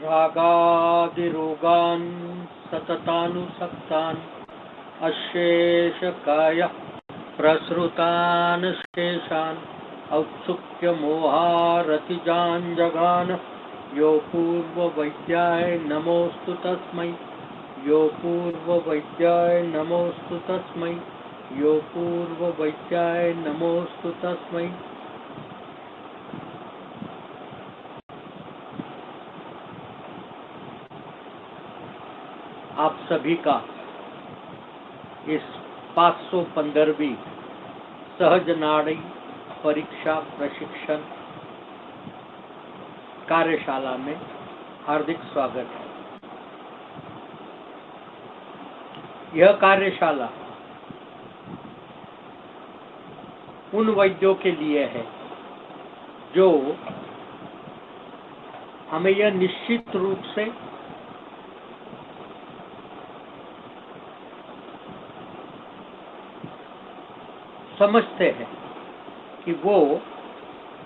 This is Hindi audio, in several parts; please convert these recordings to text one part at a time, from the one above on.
रागादिरोगान् सततानुसक्तान् अशेषकायः प्रसृतान् शेषान् औत्सुक्यमोहारतिजान् जगान यो पूर्ववैद्याय नमोऽस्तु तस्मै यो पूर्ववैद्याय नमोऽस्तु तस्मै यो पूर्ववैद्याय नमोऽस्तु तस्मै। आप सभी का इस 515वीं सहज नाड़ी परीक्षा प्रशिक्षण कार्यशाला में हार्दिक स्वागत है। यह कार्यशाला उन वैद्यों के लिए है जो हमें यह निश्चित रूप से समझते हैं कि वो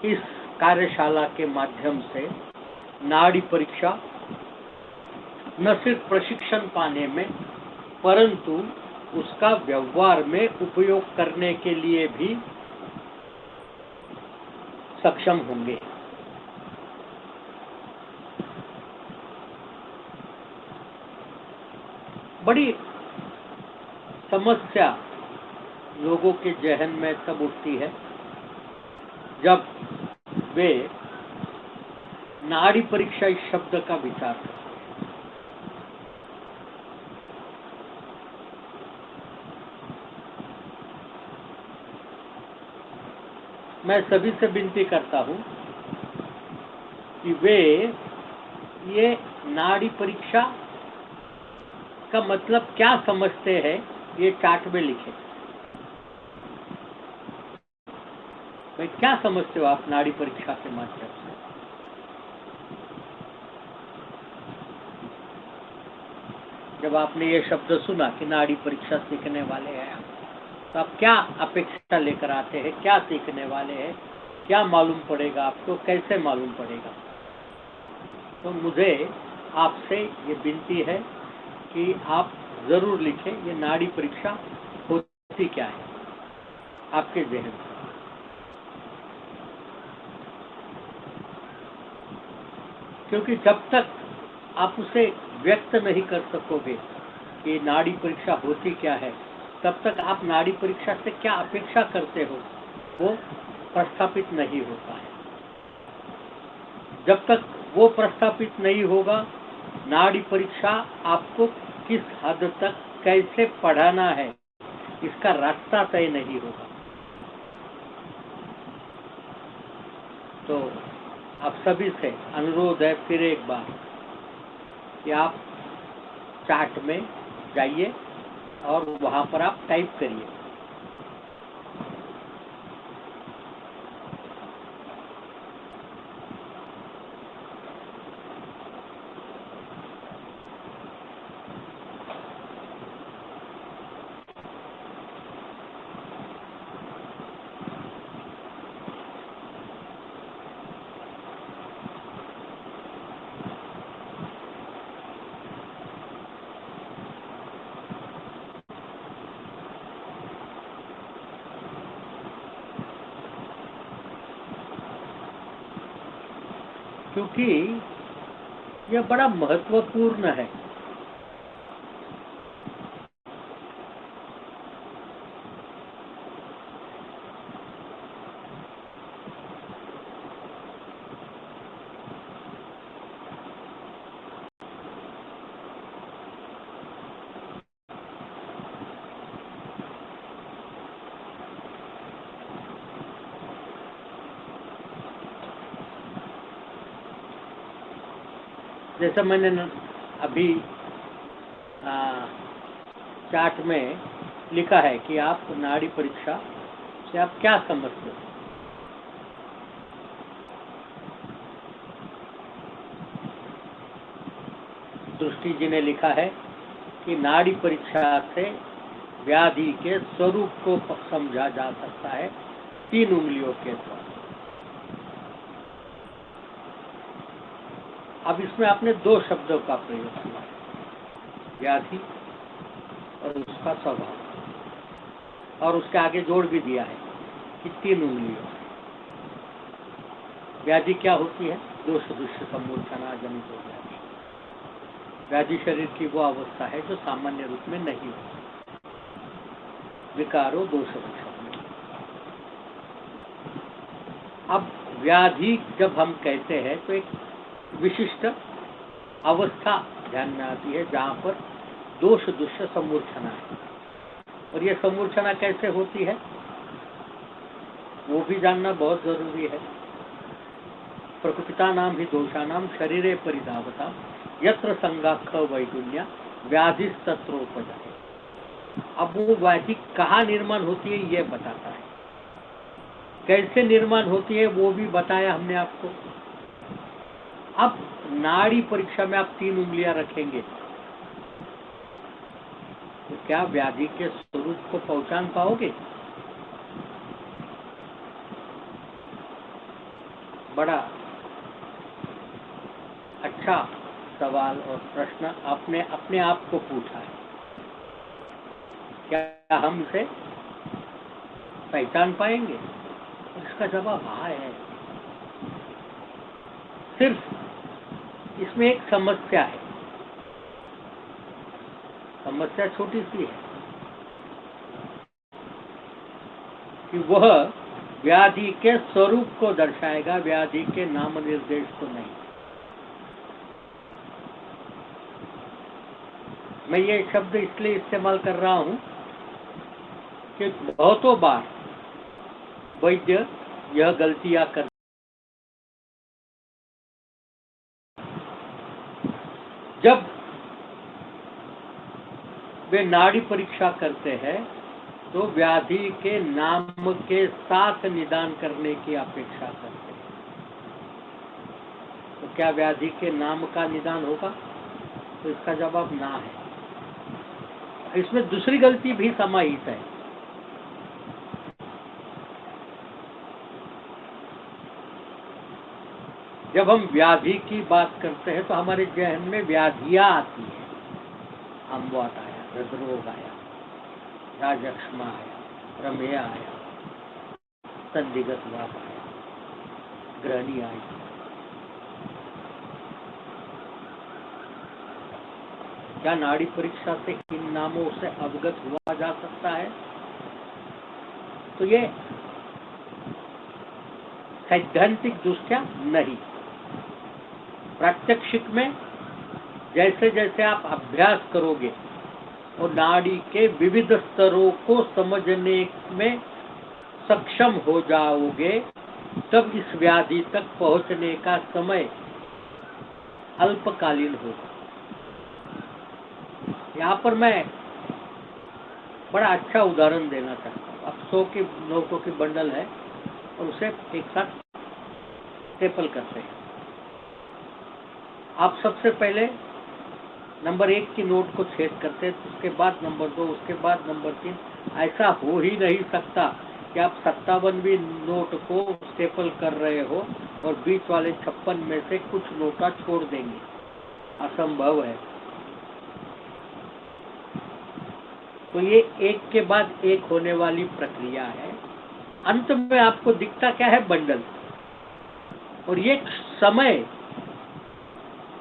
इस कार्यशाला के माध्यम से नाड़ी परीक्षा न सिर्फ प्रशिक्षण पाने में परंतु उसका व्यवहार में उपयोग करने के लिए भी सक्षम होंगे। बड़ी समस्या लोगों के जहन में तब उठती है जब वे नाड़ी परीक्षा इस शब्द का विचार करते हैं। मैं सभी से विनती करता हूं कि वे ये नाड़ी परीक्षा का मतलब क्या समझते हैं ये चार्ट में लिखें। भाई क्या समझते हो आप नाड़ी परीक्षा के माध्यम से? जब आपने ये शब्द सुना कि नाड़ी परीक्षा सीखने वाले हैं तो आप क्या अपेक्षा लेकर आते हैं? क्या सीखने वाले हैं? क्या मालूम पड़ेगा आपको? कैसे मालूम पड़ेगा? तो मुझे आपसे ये विनती है कि आप जरूर लिखें ये नाड़ी परीक्षा होती क्या है आपके जहन में। क्योंकि जब तक आप उसे व्यक्त नहीं कर सकोगे कि नाड़ी परीक्षा होती क्या है तब तक आप नाड़ी परीक्षा से क्या अपेक्षा करते हो वो प्रस्थापित नहीं होता है। जब तक वो प्रस्थापित नहीं होगा नाड़ी परीक्षा आपको किस हद तक कैसे पढ़ाना है इसका रास्ता तय नहीं होगा। तो आप सभी से अनुरोध है फिर एक बार कि आप चार्ट में जाइए और वहां पर आप टाइप करिए। क्योंकि यह बड़ा महत्वपूर्ण है। जैसा मैंने अभी चार्ट में लिखा है कि आप नाड़ी परीक्षा से आप क्या समझते हो। दृष्टि जी ने लिखा है कि नाड़ी परीक्षा से व्याधि के स्वरूप को समझा जा सकता है 3 उंगलियों के द्वारा। अब इसमें आपने दो शब्दों का प्रयोग किया, व्याधि और उसका स्वभाव, और उसके आगे जोड़ भी दिया है कि 3 उंगलियों। व्याधि क्या होती है? दोष दृश्य सम्मूर्छना जनित हो व्याधि। व्याधि शरीर की वो अवस्था है जो सामान्य रूप में नहीं होती, विकारो दोष दृश्य। अब व्याधि जब हम कहते हैं तो एक विशिष्ट अवस्था ध्यान में आती है जहाँ पर दोष दृश्य सम्मूर्छना है। और ये सम्मूर्छना कैसे होती है वो भी जानना बहुत जरूरी है। प्रकृतिता नाम ही दोषानाम शरीरे परिधावता यत्र संगाख वैगुण्या व्याधि तत्रोपजाते। अब वो व्याधि कहाँ निर्माण होती है ये बताता है, कैसे निर्माण होती है वो भी बताया हमने आपको। अब नाड़ी परीक्षा में आप 3 उंगलियां रखेंगे तो क्या व्याधि के स्वरूप को पहचान पाओगे? बड़ा अच्छा सवाल और प्रश्न आपने अपने आप को पूछा है। क्या हम इसे पहचान पाएंगे? इसका जवाब हाँ है। सिर्फ इसमें एक समस्या है, समस्या छोटी सी है कि वह व्याधि के स्वरूप को दर्शाएगा, व्याधि के नाम निर्देश को नहीं। मैं ये शब्द इसलिए इस्तेमाल कर रहा हूं कि बहुतों बार वैद्य यह गलतियां कर, जब वे नाड़ी परीक्षा करते हैं तो व्याधि के नाम के साथ निदान करने की अपेक्षा करते हैं। तो क्या व्याधि के नाम का निदान होगा? तो इसका जवाब ना है। इसमें दूसरी गलती भी समाहित है। जब हम व्याधि की बात करते हैं तो हमारे जहन में व्याधियां आती है। अम्वात आया, हृदरोग आया, राजक्षमा आया, प्रमेय आया, संदिग्ध वाप आया, ग्रहणी आई। क्या नाड़ी परीक्षा से इन नामों से अवगत हुआ जा सकता है? तो ये सैद्धांतिक दृष्टया नहीं। प्रात्यक्षिक में जैसे जैसे आप अभ्यास करोगे और नाड़ी के विविध स्तरों को समझने में सक्षम हो जाओगे, तब इस व्याधि तक पहुंचने का समय अल्पकालीन होगा। यहाँ पर मैं बड़ा अच्छा उदाहरण देना चाहता हूँ। अब 100 की नोटों की बंडल है और उसे एक साथ स्टेपल करते हैं। आप सबसे पहले नंबर 1 की नोट को छेद करते हैं, तो उसके बाद नंबर 2, उसके बाद नंबर 3। ऐसा हो ही नहीं सकता कि आप 57वीं नोट को स्टेपल कर रहे हो और बीच वाले 56 में से कुछ नोटा छोड़ देंगे, असंभव है। तो ये एक के बाद एक होने वाली प्रक्रिया है। अंत में आपको दिखता क्या है? बंडल। और ये समय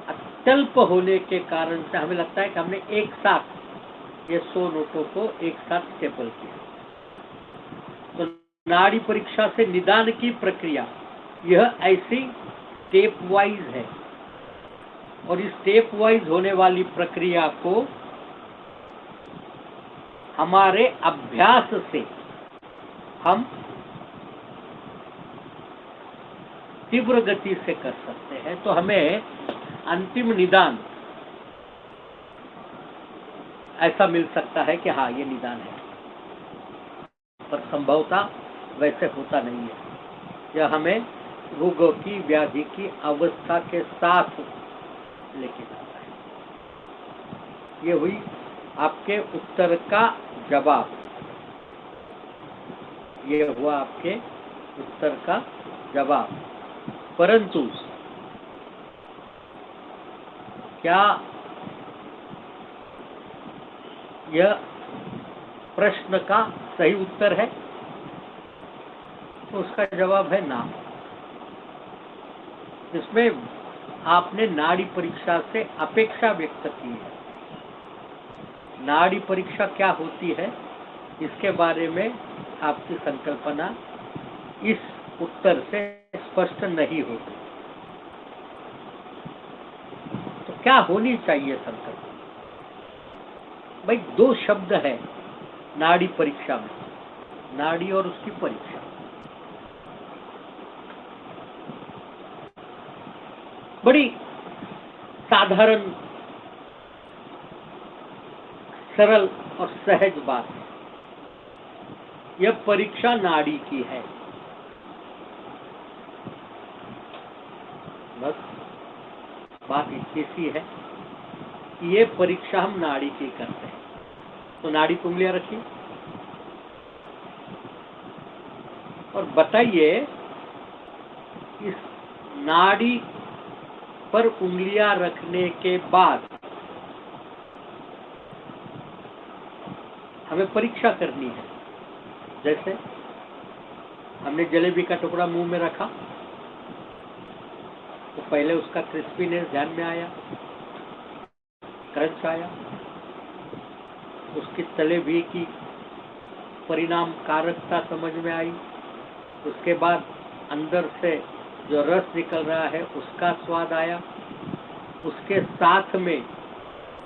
अत्यल्प होने के कारण से हमें लगता है कि हमने एक साथ ये 100 नोटों को एक साथ स्टेपल किया। तो नाड़ी परीक्षा से निदान की प्रक्रिया यह ऐसी स्टेप वाइज है, और इस स्टेप वाइज होने वाली प्रक्रिया को हमारे अभ्यास से हम तीव्र गति से कर सकते हैं। तो हमें अंतिम निदान ऐसा मिल सकता है कि हाँ, ये निदान है, पर संभवतः वैसे होता नहीं है। यह हमें रोगों की, व्याधि की अवस्था के साथ लेके जाता है। ये हुई आपके उत्तर का जवाब। ये हुआ आपके उत्तर का जवाब। परंतु क्या यह प्रश्न का सही उत्तर है? तो उसका जवाब है ना। इसमें आपने नाड़ी परीक्षा से अपेक्षा व्यक्त की है। नाड़ी परीक्षा क्या होती है इसके बारे में आपकी संकल्पना इस उत्तर से स्पष्ट नहीं होती। तो क्या होनी चाहिए संकल्पना? भाई, दो शब्द है नाड़ी परीक्षा में, नाड़ी और उसकी परीक्षा। बड़ी साधारण, सरल और सहज बात है। यह परीक्षा नाड़ी की है, बस बात इतनी सी है कि ये परीक्षा हम नाड़ी की करते हैं। तो नाड़ी पे उंगलियां रखिए और बताइए, इस नाड़ी पर उंगलियां रखने के बाद हमें परीक्षा करनी है। जैसे हमने जलेबी का टुकड़ा मुंह में रखा तो पहले उसका क्रिस्पीनेस ध्यान में आया, क्रंच आया, उसकी तले की परिणाम कारकता समझ में आई। उसके बाद अंदर से जो रस निकल रहा है उसका स्वाद आया। उसके साथ में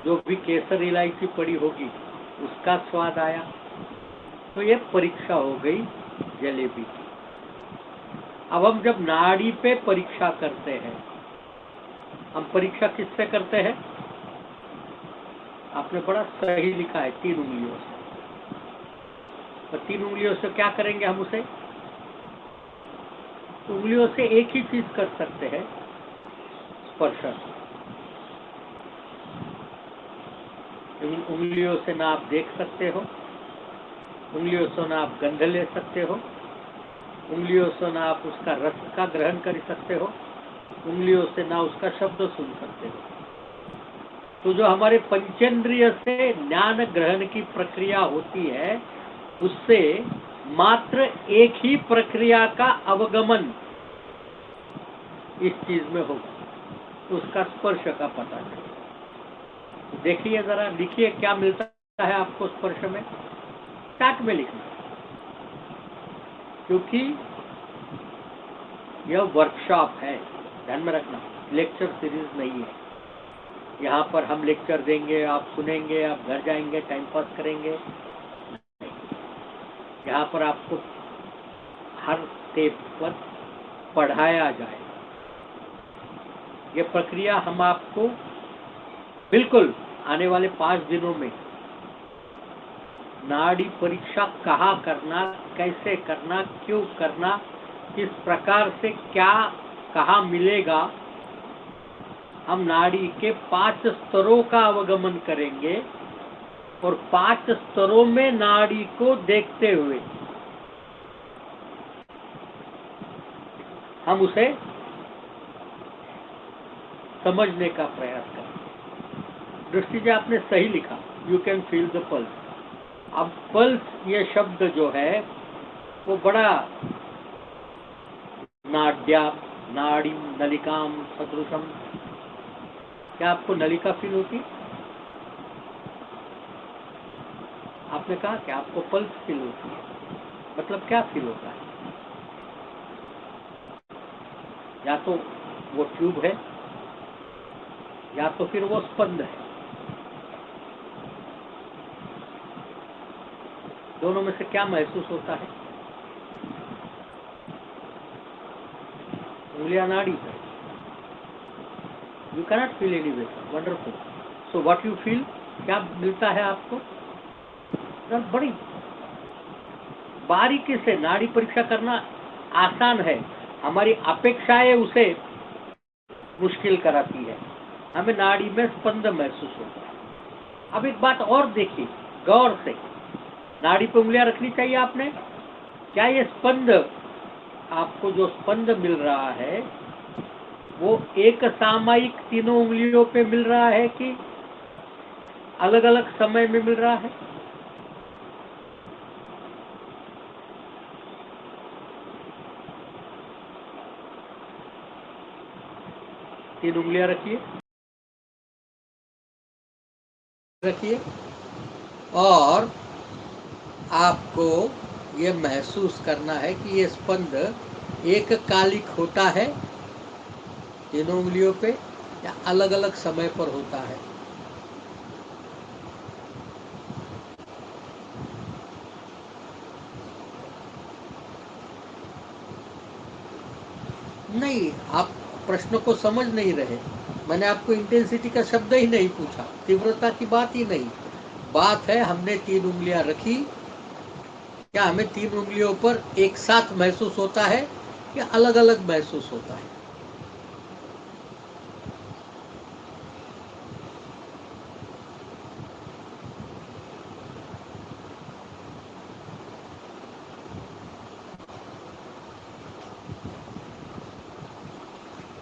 जो भी केसर इलायची पड़ी होगी उसका स्वाद आया। तो ये परीक्षा हो गई जलेबी की। अब हम जब नाड़ी पे परीक्षा करते हैं, हम परीक्षा किससे करते हैं? आपने बड़ा सही लिखा है, 3 उंगलियों से। तो 3 उंगलियों से क्या करेंगे हम उसे? उंगलियों से एक ही चीज कर सकते हैं, स्पर्श। उंगलियों से ना आप देख सकते हो, उंगलियों से ना आप गंध ले सकते हो, उंगलियों से ना आप उसका रस का ग्रहण कर सकते हो, उंगलियों से ना उसका शब्द सुन सकते हो। तो जो हमारे पंचेंद्रिय से ज्ञान ग्रहण की प्रक्रिया होती है, उससे मात्र एक ही प्रक्रिया का अवगमन इस चीज में होगा, तो उसका स्पर्श का पता चले। देखिए जरा, लिखिए क्या मिलता है आपको स्पर्श में। चार्ट में लिखना, क्योंकि यह वर्कशॉप है, ध्यान में रखना, लेक्चर सीरीज नहीं है। यहाँ पर हम लेक्चर देंगे, आप सुनेंगे, आप घर जाएंगे टाइम पास करेंगे। यहाँ पर आपको हर स्टेप पर पढ़ाया जाए। ये प्रक्रिया हम आपको बिल्कुल आने वाले 5 दिनों में नाड़ी परीक्षा कहाँ करना, कैसे करना, क्यों करना, किस प्रकार से क्या कहाँ मिलेगा, हम नाड़ी के 5 स्तरों का अवगमन करेंगे और 5 स्तरों में नाड़ी को देखते हुए हम उसे समझने का प्रयास करें। दृष्टि जी, आपने सही लिखा, you can feel the pulse. अब पल्स ये शब्द जो है वो बड़ा नाड्या, नाड़ी, नलिकाम सदृशम। क्या आपको नलिका फील होती? आपने कहा कि आपको पल्स फील होती है, मतलब क्या फील होता है? या तो वो ट्यूब है या तो फिर वो स्पंद है। दोनों में से क्या महसूस होता है? उंगलियां नाड़ी है। You cannot feel any way. Wonderful. So what you feel, क्या मिलता है आपको? बड़ी बारीकी से नाड़ी परीक्षा करना आसान है, हमारी अपेक्षाएं उसे मुश्किल कराती है। हमें नाड़ी में स्पंद महसूस होता है। अब एक बात और देखिए गौर से, नाड़ी पे उंगलियां रखनी चाहिए आपने। क्या ये स्पंद, आपको जो स्पंद मिल रहा है, वो एक सामयिक तीनों उंगलियों पे मिल रहा है कि अलग अलग समय में मिल रहा है? तीन उंगलियां रखिए, रखिए, और आपको ये महसूस करना है कि ये स्पंद एक कालिक होता है तीनों उंगलियों पे या अलग अलग समय पर होता है? नहीं, आप प्रश्न को समझ नहीं रहे। मैंने आपको इंटेंसिटी का शब्द ही नहीं पूछा, तीव्रता की बात ही नहीं। बात है हमने तीन उंगलियां रखी, क्या हमें तीन उंगलियों पर एक साथ महसूस होता है या अलग अलग महसूस होता है?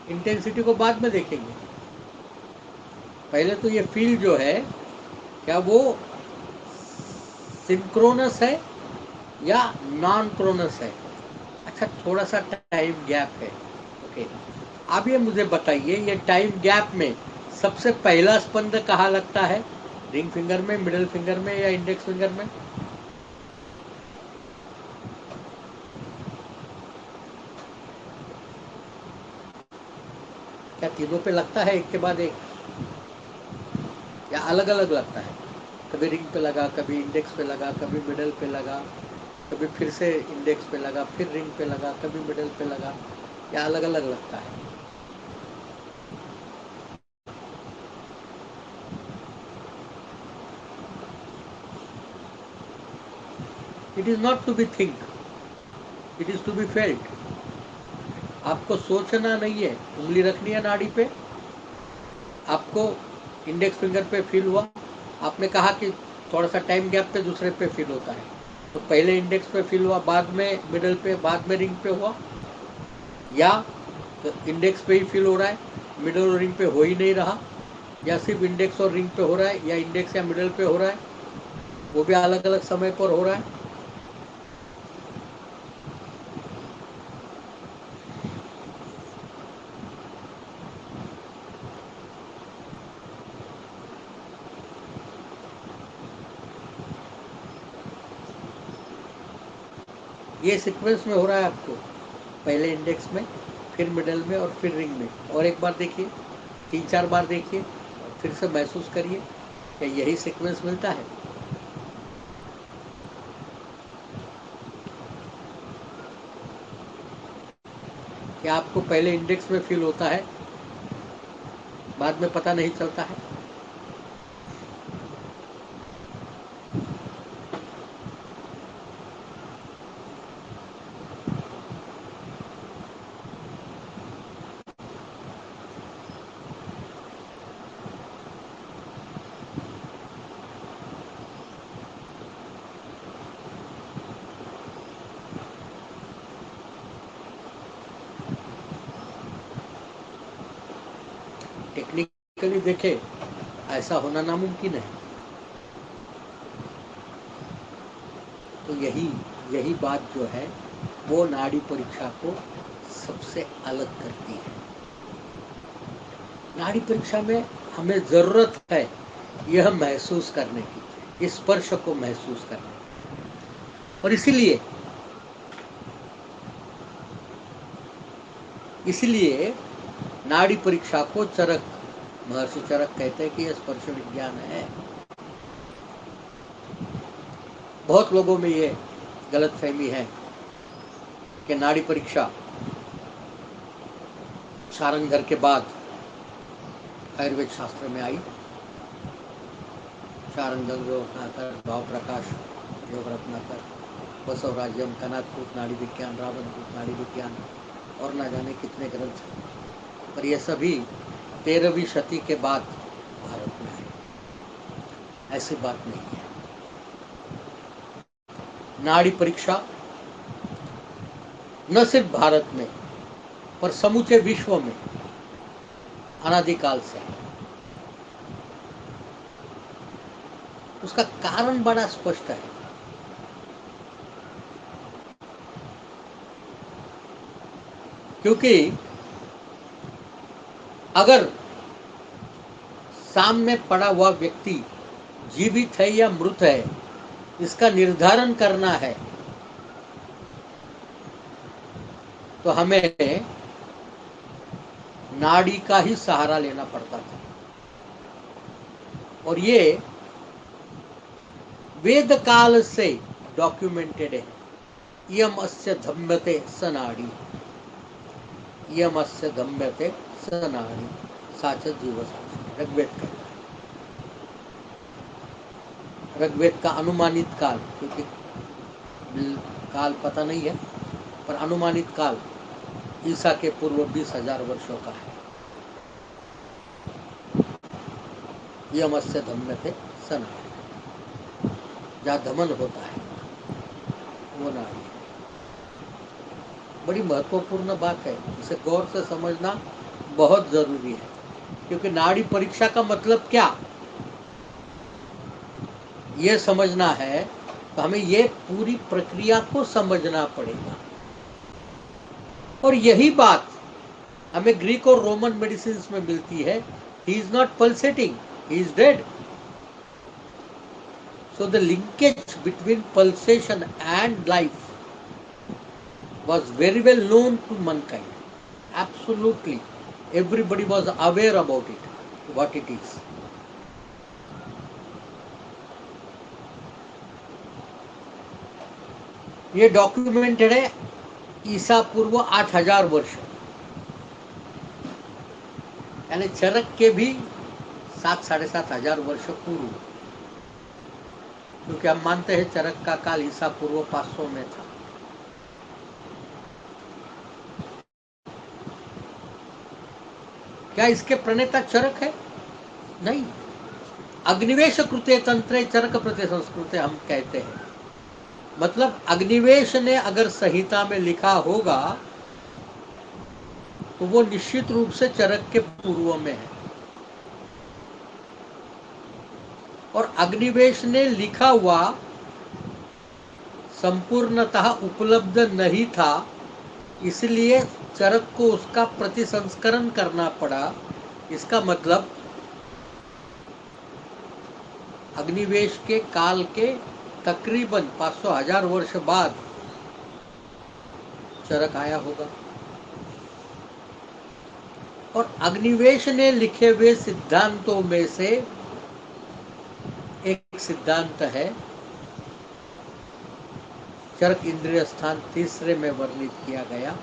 इंटेंसिटी को बाद में देखेंगे। पहले तो ये फील जो है, क्या वो सिंक्रोनस है या नॉन क्रोनस है? अच्छा, थोड़ा सा टाइम गैप है। ओके, अब ये मुझे बताइए, ये टाइम गैप में सबसे पहला स्पंद कहाँ लगता है? रिंग फिंगर में, मिडिल फिंगर में या इंडेक्स फिंगर में? क्या तीनों पे लगता है एक के बाद एक, या अलग अलग लगता है? कभी रिंग पे लगा, कभी इंडेक्स पे लगा, कभी मिडल पे लगा, कभी फिर से इंडेक्स पे लगा, फिर रिंग पे लगा, कभी मिडल पे लगा, या अलग अलग लगता है? It is not to be think, it is to be felt. आपको सोचना नहीं है, उंगली रखनी है नाड़ी पे, आपको इंडेक्स फिंगर पे फील हुआ, आपने कहा कि थोड़ा सा टाइम गैप पे दूसरे पे फील होता है, तो पहले इंडेक्स पे फील हुआ, बाद में मिडल पे, बाद में रिंग पे हुआ, या तो इंडेक्स पे ही फील हो रहा है, मिडल और रिंग पे हो ही नहीं रहा, या सिर्फ इंडेक्स और रिंग पे हो रहा है, या इंडेक्स या मिडल पे हो रहा है, वो भी अलग अलग समय पर हो रहा है? ये सीक्वेंस में हो रहा है आपको, पहले इंडेक्स में, फिर मिडल में और फिर रिंग में। और एक बार देखिए, तीन चार बार देखिए, फिर से महसूस करिए, क्या यही सीक्वेंस मिलता है? क्या आपको पहले इंडेक्स में फील होता है, बाद में पता नहीं चलता है? टेक्निकली देखे, ऐसा होना नामुमकिन है। तो यही यही बात जो है, वो नाड़ी परीक्षा को सबसे अलग करती है। नाड़ी परीक्षा में हमें जरूरत है यह महसूस करने की, इस स्पर्श को महसूस करने की। और इसीलिए नाड़ी परीक्षा को चरक, महर्षि चरक कहते हैं कि यह स्पर्श विज्ञान है। बहुत लोगों में ये गलत फहमी है कि नाड़ी परीक्षा सारंगधर के बाद आयुर्वेद शास्त्र में आई। शारंगधर, रत्नाकर, भाव प्रकाश, योग रत्नाकर, बसवराज्यम, कनाथकूट नाड़ी विज्ञान, रावणकूट नाड़ी विज्ञान, और ना जाने कितने ग्रंथ। पर ये सभी 13वीं शती के बाद भारत में आए। ऐसी बात नहीं है। नाड़ी परीक्षा न सिर्फ भारत में, पर समूचे विश्व में अनादिकाल से है। उसका कारण बड़ा स्पष्ट है। क्योंकि अगर सामने पड़ा हुआ व्यक्ति जीवित है या मृत है, इसका निर्धारण करना है, तो हमें नाड़ी का ही सहारा लेना पड़ता था। और ये वेद काल से डॉक्यूमेंटेड है। इयम अस्य धम्यते स नाड़ी, इयम अस्य धम्यते स नाड़ी, साच जीव साच। ऋग्वेद का, ऋग्वेद का अनुमानित काल, क्योंकि काल पता नहीं है, पर अनुमानित काल ईसा के पूर्व 20,000 वर्षों का है। यमस्य धम्यते स नाड़ी, जहाँ धमन होता है वो नाड़ी। बड़ी महत्वपूर्ण बात है, इसे गौर से समझना बहुत जरूरी है। क्योंकि नाड़ी परीक्षा का मतलब क्या, ये समझना है तो हमें ये पूरी प्रक्रिया को समझना पड़ेगा। और यही बात हमें ग्रीक और रोमन मेडिसिन में मिलती है। He is not pulsating, he is dead. So the linkage between pulsation and life was very well known to mankind. Absolutely, everybody was aware about it, what it is. ये डॉक्यूमेंटेड है ईसा पूर्व 8,000 वर्ष, यानी चरक के भी 7-7,500 वर्ष पूर्व। क्योंकि हम मानते हैं चरक का काल ईसा पूर्व 500 में था। क्या इसके प्रणेता चरक है? नहीं। अग्निवेश कृते तंत्रे चरक प्रति संस्कृते हम कहते हैं। मतलब अग्निवेश ने अगर संहिता में लिखा होगा तो वो निश्चित रूप से चरक के पूर्व में है। और अग्निवेश ने लिखा हुआ संपूर्णतः उपलब्ध नहीं था, इसलिए चरक को उसका प्रतिसंस्करण करना पड़ा। इसका मतलब अग्निवेश के काल के तकरीबन 500,000 वर्ष बाद चरक आया होगा। और अग्निवेश ने लिखे हुए सिद्धांतों में से एक सिद्धांत है, चरक इंद्रिय स्थान 3 में वर्णित किया गया,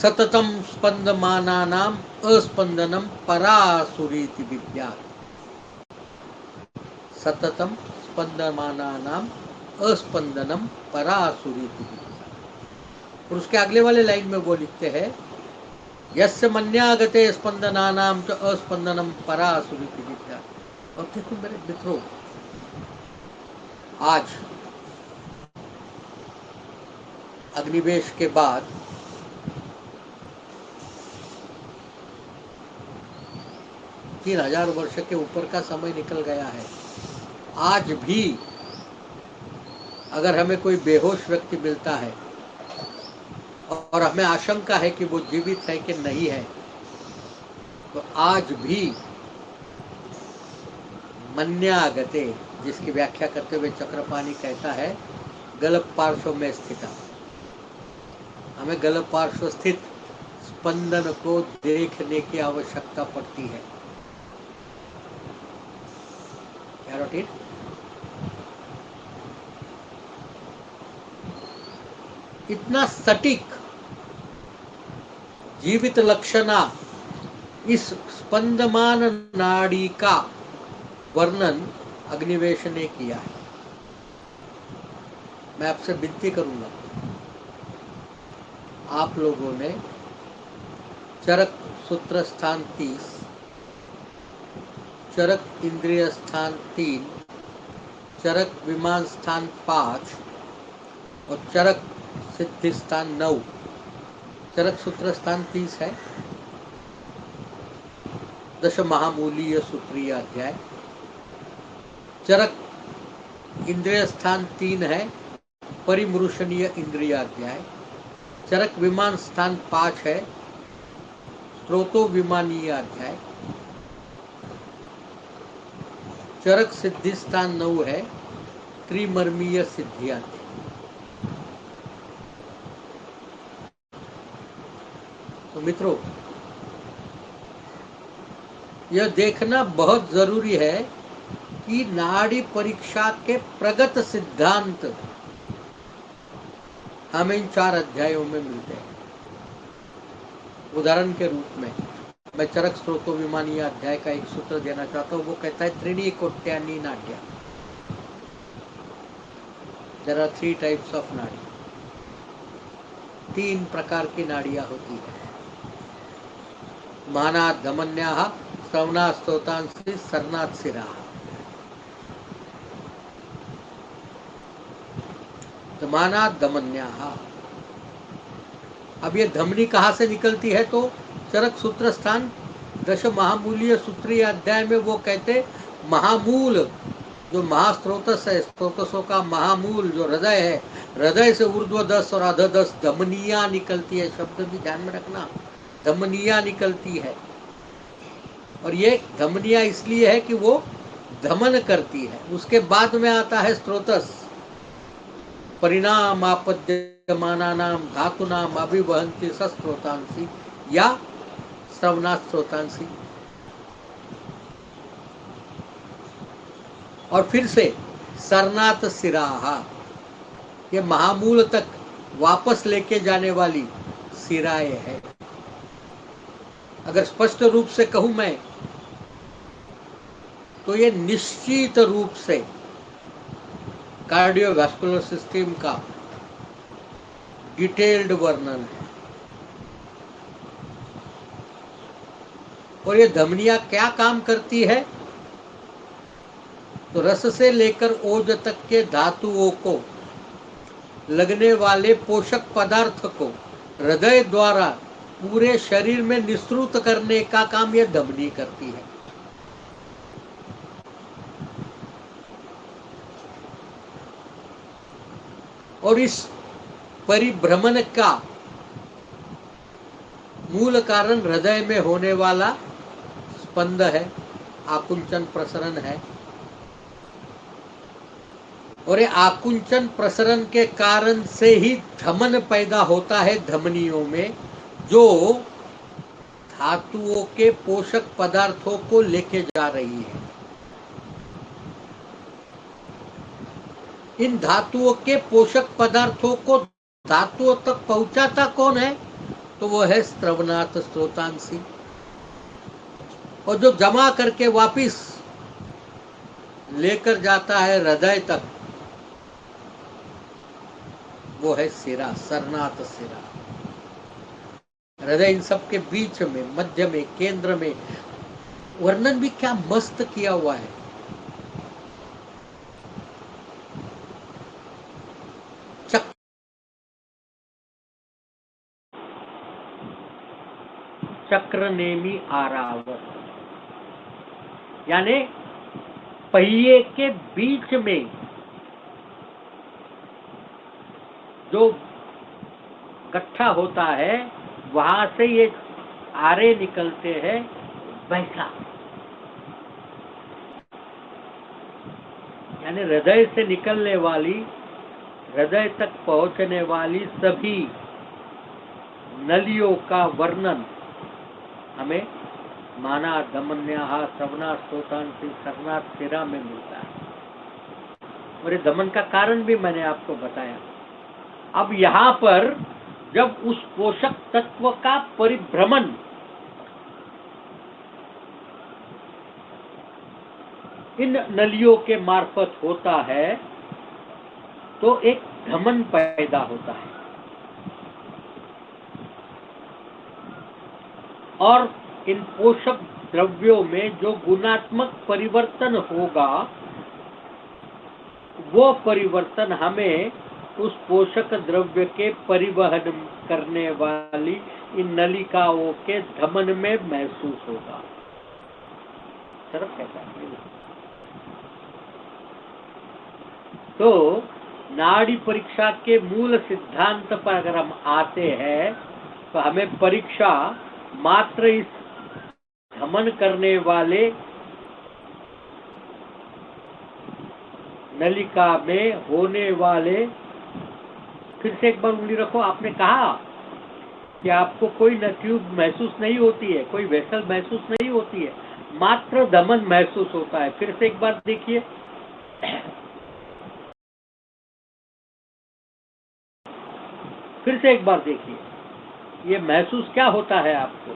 सततम स्पंदमानानाम अस्पंदनम परासुरीति विद्यात्। सततम स्पंदमानानाम अस्पंदनम परासुरीति विद्यात्। और उसके अगले वाले लाइन में वो लिखते हैं, यस्य मन्यागते स्पंदनानाम च अस्पंदनम परासुरीति विद्यात्। और देखो मेरे मित्रों, आज अग्निवेश के बाद 3,000 वर्ष के ऊपर का समय निकल गया है। आज भी अगर हमें कोई बेहोश व्यक्ति मिलता है और हमें आशंका है कि वो जीवित है कि नहीं है, तो आज भी मन्यागते, जिसकी व्याख्या करते हुए चक्रपाणी कहता है गलत पार्श्व में स्थित, हमें गलत पार्श्व स्थित स्पंदन को देखने की आवश्यकता पड़ती है। इतना सटीक जीवित लक्षणा इस स्पंदमान नाड़ी का वर्णन अग्निवेश ने किया है। मैं आपसे विनती करूंगा, आप लोगों ने चरक सूत्र स्थान 30, चरक इंद्रिय स्थान 3, चरक विमान स्थान 5 और चरक सिद्धि स्थान 9 चरक सूत्र स्थान 30 है। दश महामूलीय सूत्रीय अध्याय। चरक इंद्रिय स्थान 3 है। परिमृशनीय इंद्रियाध्याय। चरक विमान स्थान 5 है। स्त्रोतो विमानीय अध्याय। चरक सिद्धि स्थान 9 है। त्रिमर्मीय सिद्धि अध्याय। तो मित्रों, यह देखना बहुत जरूरी है कि नाड़ी परीक्षा के प्रगत सिद्धांत हमें इन 4 अध्यायों में मिलते हैं। उदाहरण के रूप में मैं चरक स्त्रोतो विमानीय अध्याय का एक सूत्र देना चाहता हूँ। वो कहता है त्रिणी कोट्यानी नाड्या। देयर आर 3 टाइप्स ऑफ नाड़ी। 3 प्रकार की नाड़ियां होती है। माना दमन्या, श्रवणा स्तोतांसी, सरनाथ सिरा। माना दमन्या। अब ये धमनी कहाँ से निकलती है? तो चरक सूत्र स्थान दश महामूलीय सूत्रीय अध्याय में वो कहते महामूल, जो महास्त्रोतस है, स्त्रोतसों का महामूल जो हृदय है, हृदय से ऊर्ध्व 10 और अध 10 धमनियां निकलती है। शब्द भी ध्यान में रखना, धमनियां निकलती है। और ये धमनियां इसलिए है कि वो धमन करती है। उसके बाद में आता है स्त्रोतस। परिणाम आपद्यमानानाम धातुनाम अभिवहन्ति सस्त्रोतांसी या श्रवणात् स्त्रोतांसी। और फिर से सरनाथ सिराहा, ये महामूल तक वापस लेके जाने वाली सिराए है। अगर स्पष्ट रूप से कहूं मैं तो ये निश्चित रूप से कार्डियोवैस्कुलर सिस्टम का डिटेल्ड वर्णन है। और ये धमनियां क्या काम करती है? तो रस से लेकर ओज तक के धातुओं को लगने वाले पोषक पदार्थ को हृदय द्वारा पूरे शरीर में निःसृत करने का काम यह धमनी करती है। और इस परिभ्रमण का मूल कारण हृदय में होने वाला स्पंद है, आकुंचन प्रसरण है। और ये आकुंचन प्रसरण के कारण से ही धमन पैदा होता है धमनियों में, जो धातुओं के पोषक पदार्थों को लेके जा रही है। इन धातुओं के पोषक पदार्थों को धातुओं तक पहुंचाता कौन है? तो वो है श्रवणात् स्त्रोतांसी। और जो जमा करके वापिस लेकर जाता है हृदय तक, वो है सिरा, सरनाथ सिरा। हृदय इन सब के बीच में, मध्य में, केंद्र में। वर्णन भी क्या मस्त किया हुआ है। चक्र नेमी आरावत, यानी पहिए के बीच में जो गट्ठा होता है, वहां से ये आरे निकलते हैं, वैसा। यानी हृदय से निकलने वाली, हृदय तक पहुंचने वाली सभी नलियों का वर्णन हमें माना दमन्या, श्रवणा स्तोतांसी, सरनाथ सिरा में मिलता है। और ये दमन का कारण भी मैंने आपको बताया। अब यहाँ पर जब उस पोषक तत्व का परिभ्रमण इन नलियों के मार्फत होता है, तो एक धमन पैदा होता है। और इन पोषक द्रव्यों में जो गुणात्मक परिवर्तन होगा, वो परिवर्तन हमें उस पोषक द्रव्य के परिवहन करने वाली इन नलिकाओं के धमन में महसूस होगा। कहता है तो नाड़ी परीक्षा के मूल सिद्धांत पर अगर हम आते हैं तो हमें परीक्षा मात्र इस धमन करने वाले नलिका में होने वाले, फिर से एक बार उंगली रखो, आपने कहा कि आपको कोई न ट्यूब महसूस नहीं होती है, कोई वेसल महसूस नहीं होती है, मात्र दमन महसूस होता है। फिर से एक बार देखिए, फिर से एक बार देखिए, ये महसूस क्या होता है आपको?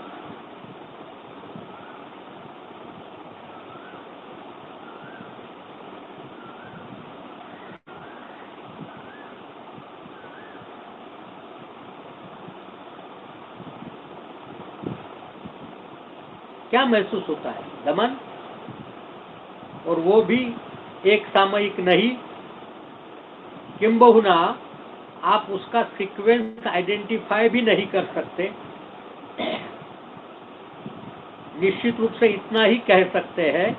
क्या महसूस होता है? दमन, और वो भी एक सामयिक नहीं, किंबहुना आप उसका सीक्वेंस आइडेंटिफाई भी नहीं कर सकते। निश्चित रूप से इतना ही कह सकते हैं,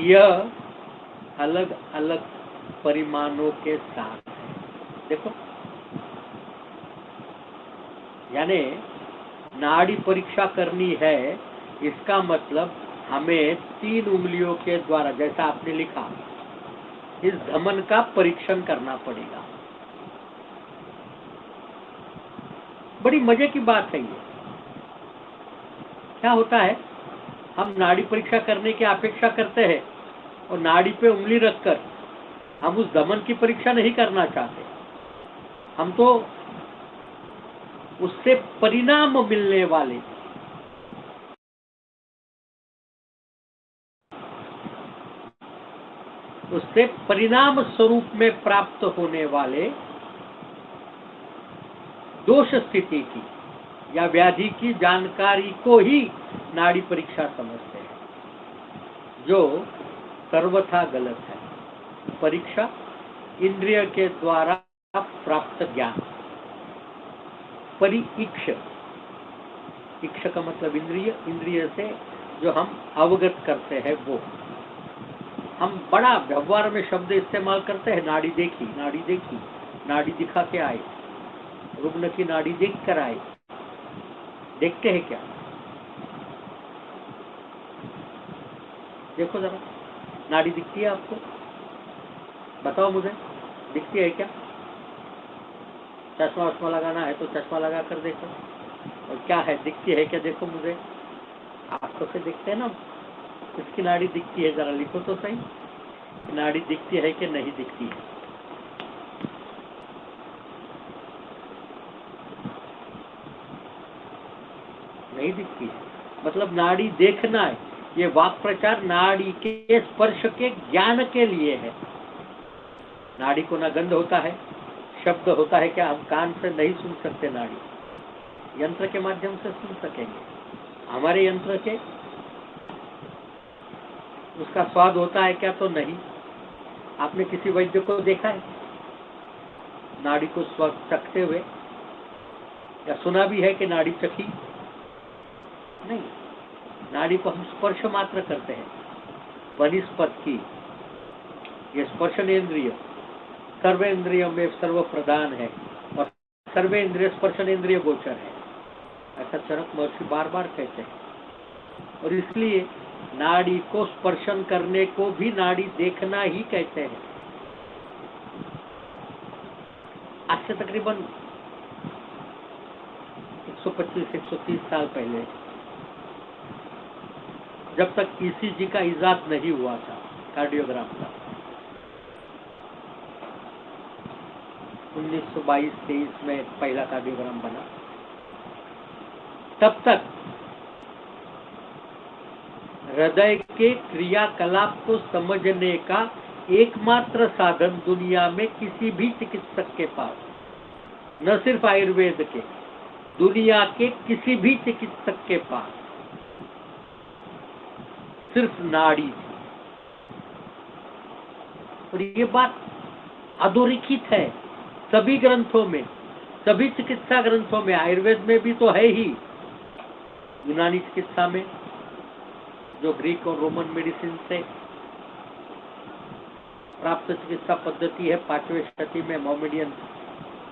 यह अलग अलग परिमाणों के साथ है। देखो, यानी नाड़ी परीक्षा करनी है, इसका मतलब हमें 3 उंगलियों के द्वारा, जैसा आपने लिखा, इस धमन का परीक्षण करना पड़ेगा। बड़ी मजे की बात है ये। क्या होता है, हम नाड़ी परीक्षा करने की अपेक्षा करते हैं और नाड़ी पे उंगली रखकर हम उस धमन की परीक्षा नहीं करना चाहते। हम तो उससे परिणाम मिलने वाले, उससे परिणाम स्वरूप में प्राप्त होने वाले दोष स्थिति की या व्याधि की जानकारी को ही नाड़ी परीक्षा समझते हैं, जो सर्वथा गलत है। परीक्षा इंद्रिय के द्वारा प्राप्त ज्ञान, परिईक्ष, इक्ष का मतलब इंद्रिय, इंद्रिय से जो हम अवगत करते हैं वो। हम बड़ा व्यवहार में शब्द इस्तेमाल करते हैं, नाड़ी देखी, नाड़ी देखी, नाड़ी दिखा के आए, रुग्ण की नाड़ी देख कर आए। देखते हैं क्या? देखो जरा, नाड़ी दिखती है आपको? बताओ मुझे, दिखती है क्या? चश्मा वश्मा लगाना है तो चश्मा लगा कर देखो। और क्या है, दिखती है क्या? देखो मुझे, आपको से दिखते हैं ना, इसकी नाड़ी दिखती है, जरा लिखो तो सही, नाड़ी दिखती है कि नहीं दिखती है? नहीं दिखती है, मतलब नाड़ी देखना है। ये वाक प्रचार नाड़ी के स्पर्श के ज्ञान के लिए है। नाड़ी को ना गंध होता है, शब्द होता है क्या? हम कान से नहीं सुन सकते, नाड़ी यंत्र के माध्यम से सुन सकेंगे। हमारे यंत्र के उसका स्वाद होता है क्या? तो नहीं। आपने किसी वैद्य को देखा है नाड़ी को स्वाद चखते हुए, या सुना भी है कि नाड़ी चखी? नहीं। नाड़ी को हम स्पर्श मात्र करते हैं। वनिस्पत की ये स्पर्शनेन्द्रिय सर्वेंद्रियों में सर्व प्रधान है और सर्वेंद्रिय स्पर्शनेन्द्रिय गोचर है, ऐसा चरक महर्षि बार बार कहते हैं। और इसलिए नाड़ी को स्पर्शन करने को भी नाड़ी देखना ही कहते हैं। आज से तकरीबन 125-130 साल पहले, जब तक ईसीजी का इजाद नहीं हुआ था, कार्डियोग्राम का, 1922-23 में पहला कार्डियोग्राम बना, तब तक हृदय के क्रियाकलाप को समझने का एकमात्र साधन दुनिया में किसी भी चिकित्सक के पास, न सिर्फ आयुर्वेद के, दुनिया के किसी भी चिकित्सक के पास सिर्फ नाड़ी थी। और ये बात अधोरेखित है सभी ग्रंथों में, सभी चिकित्सा ग्रंथों में। आयुर्वेद में भी तो है ही, यूनानी चिकित्सा में जो ग्रीक और रोमन मेडिसिन से प्राप्त चिकित्सा पद्धति है, 5वीं शताब्दी में मोमेडियन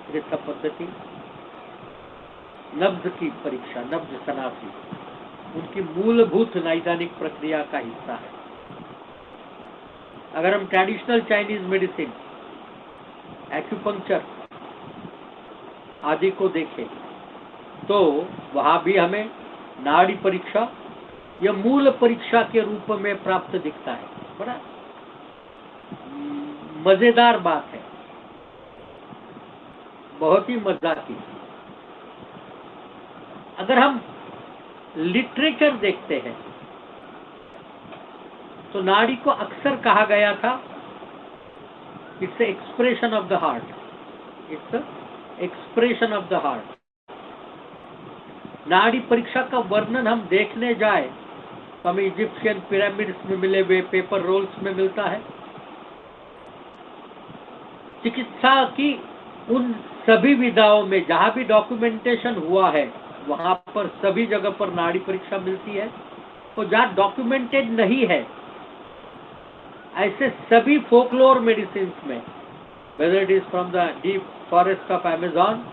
चिकित्सा पद्धति। नब्ज की परीक्षा, नब्ज सनासी उनकी मूलभूत नैदानिक प्रक्रिया का हिस्सा है। अगर हम ट्रेडिशनल चाइनीज मेडिसिन, एक्यूपंक्चर आदि को देखें तो वहां भी हमें नाड़ी परीक्षा यह मूल परीक्षा के रूप में प्राप्त दिखता है। बड़ा मजेदार बात है, बहुत ही मजाकी। अगर हम लिटरेचर देखते हैं तो नाड़ी को अक्सर कहा गया था its expression of the heart, its expression of the heart. नाड़ी परीक्षा का वर्णन हम देखने जाए तो हमें इजिप्शियन पिरामिड्स में मिले हुए पेपर रोल्स में मिलता है। चिकित्सा की उन सभी विधाओं में जहां भी डॉक्यूमेंटेशन हुआ है वहां पर सभी जगह पर नाड़ी परीक्षा मिलती है। और जहां डॉक्यूमेंटेड नहीं है ऐसे सभी फोकलोर मेडिसिन में, whether it is from the deep forest of Amazon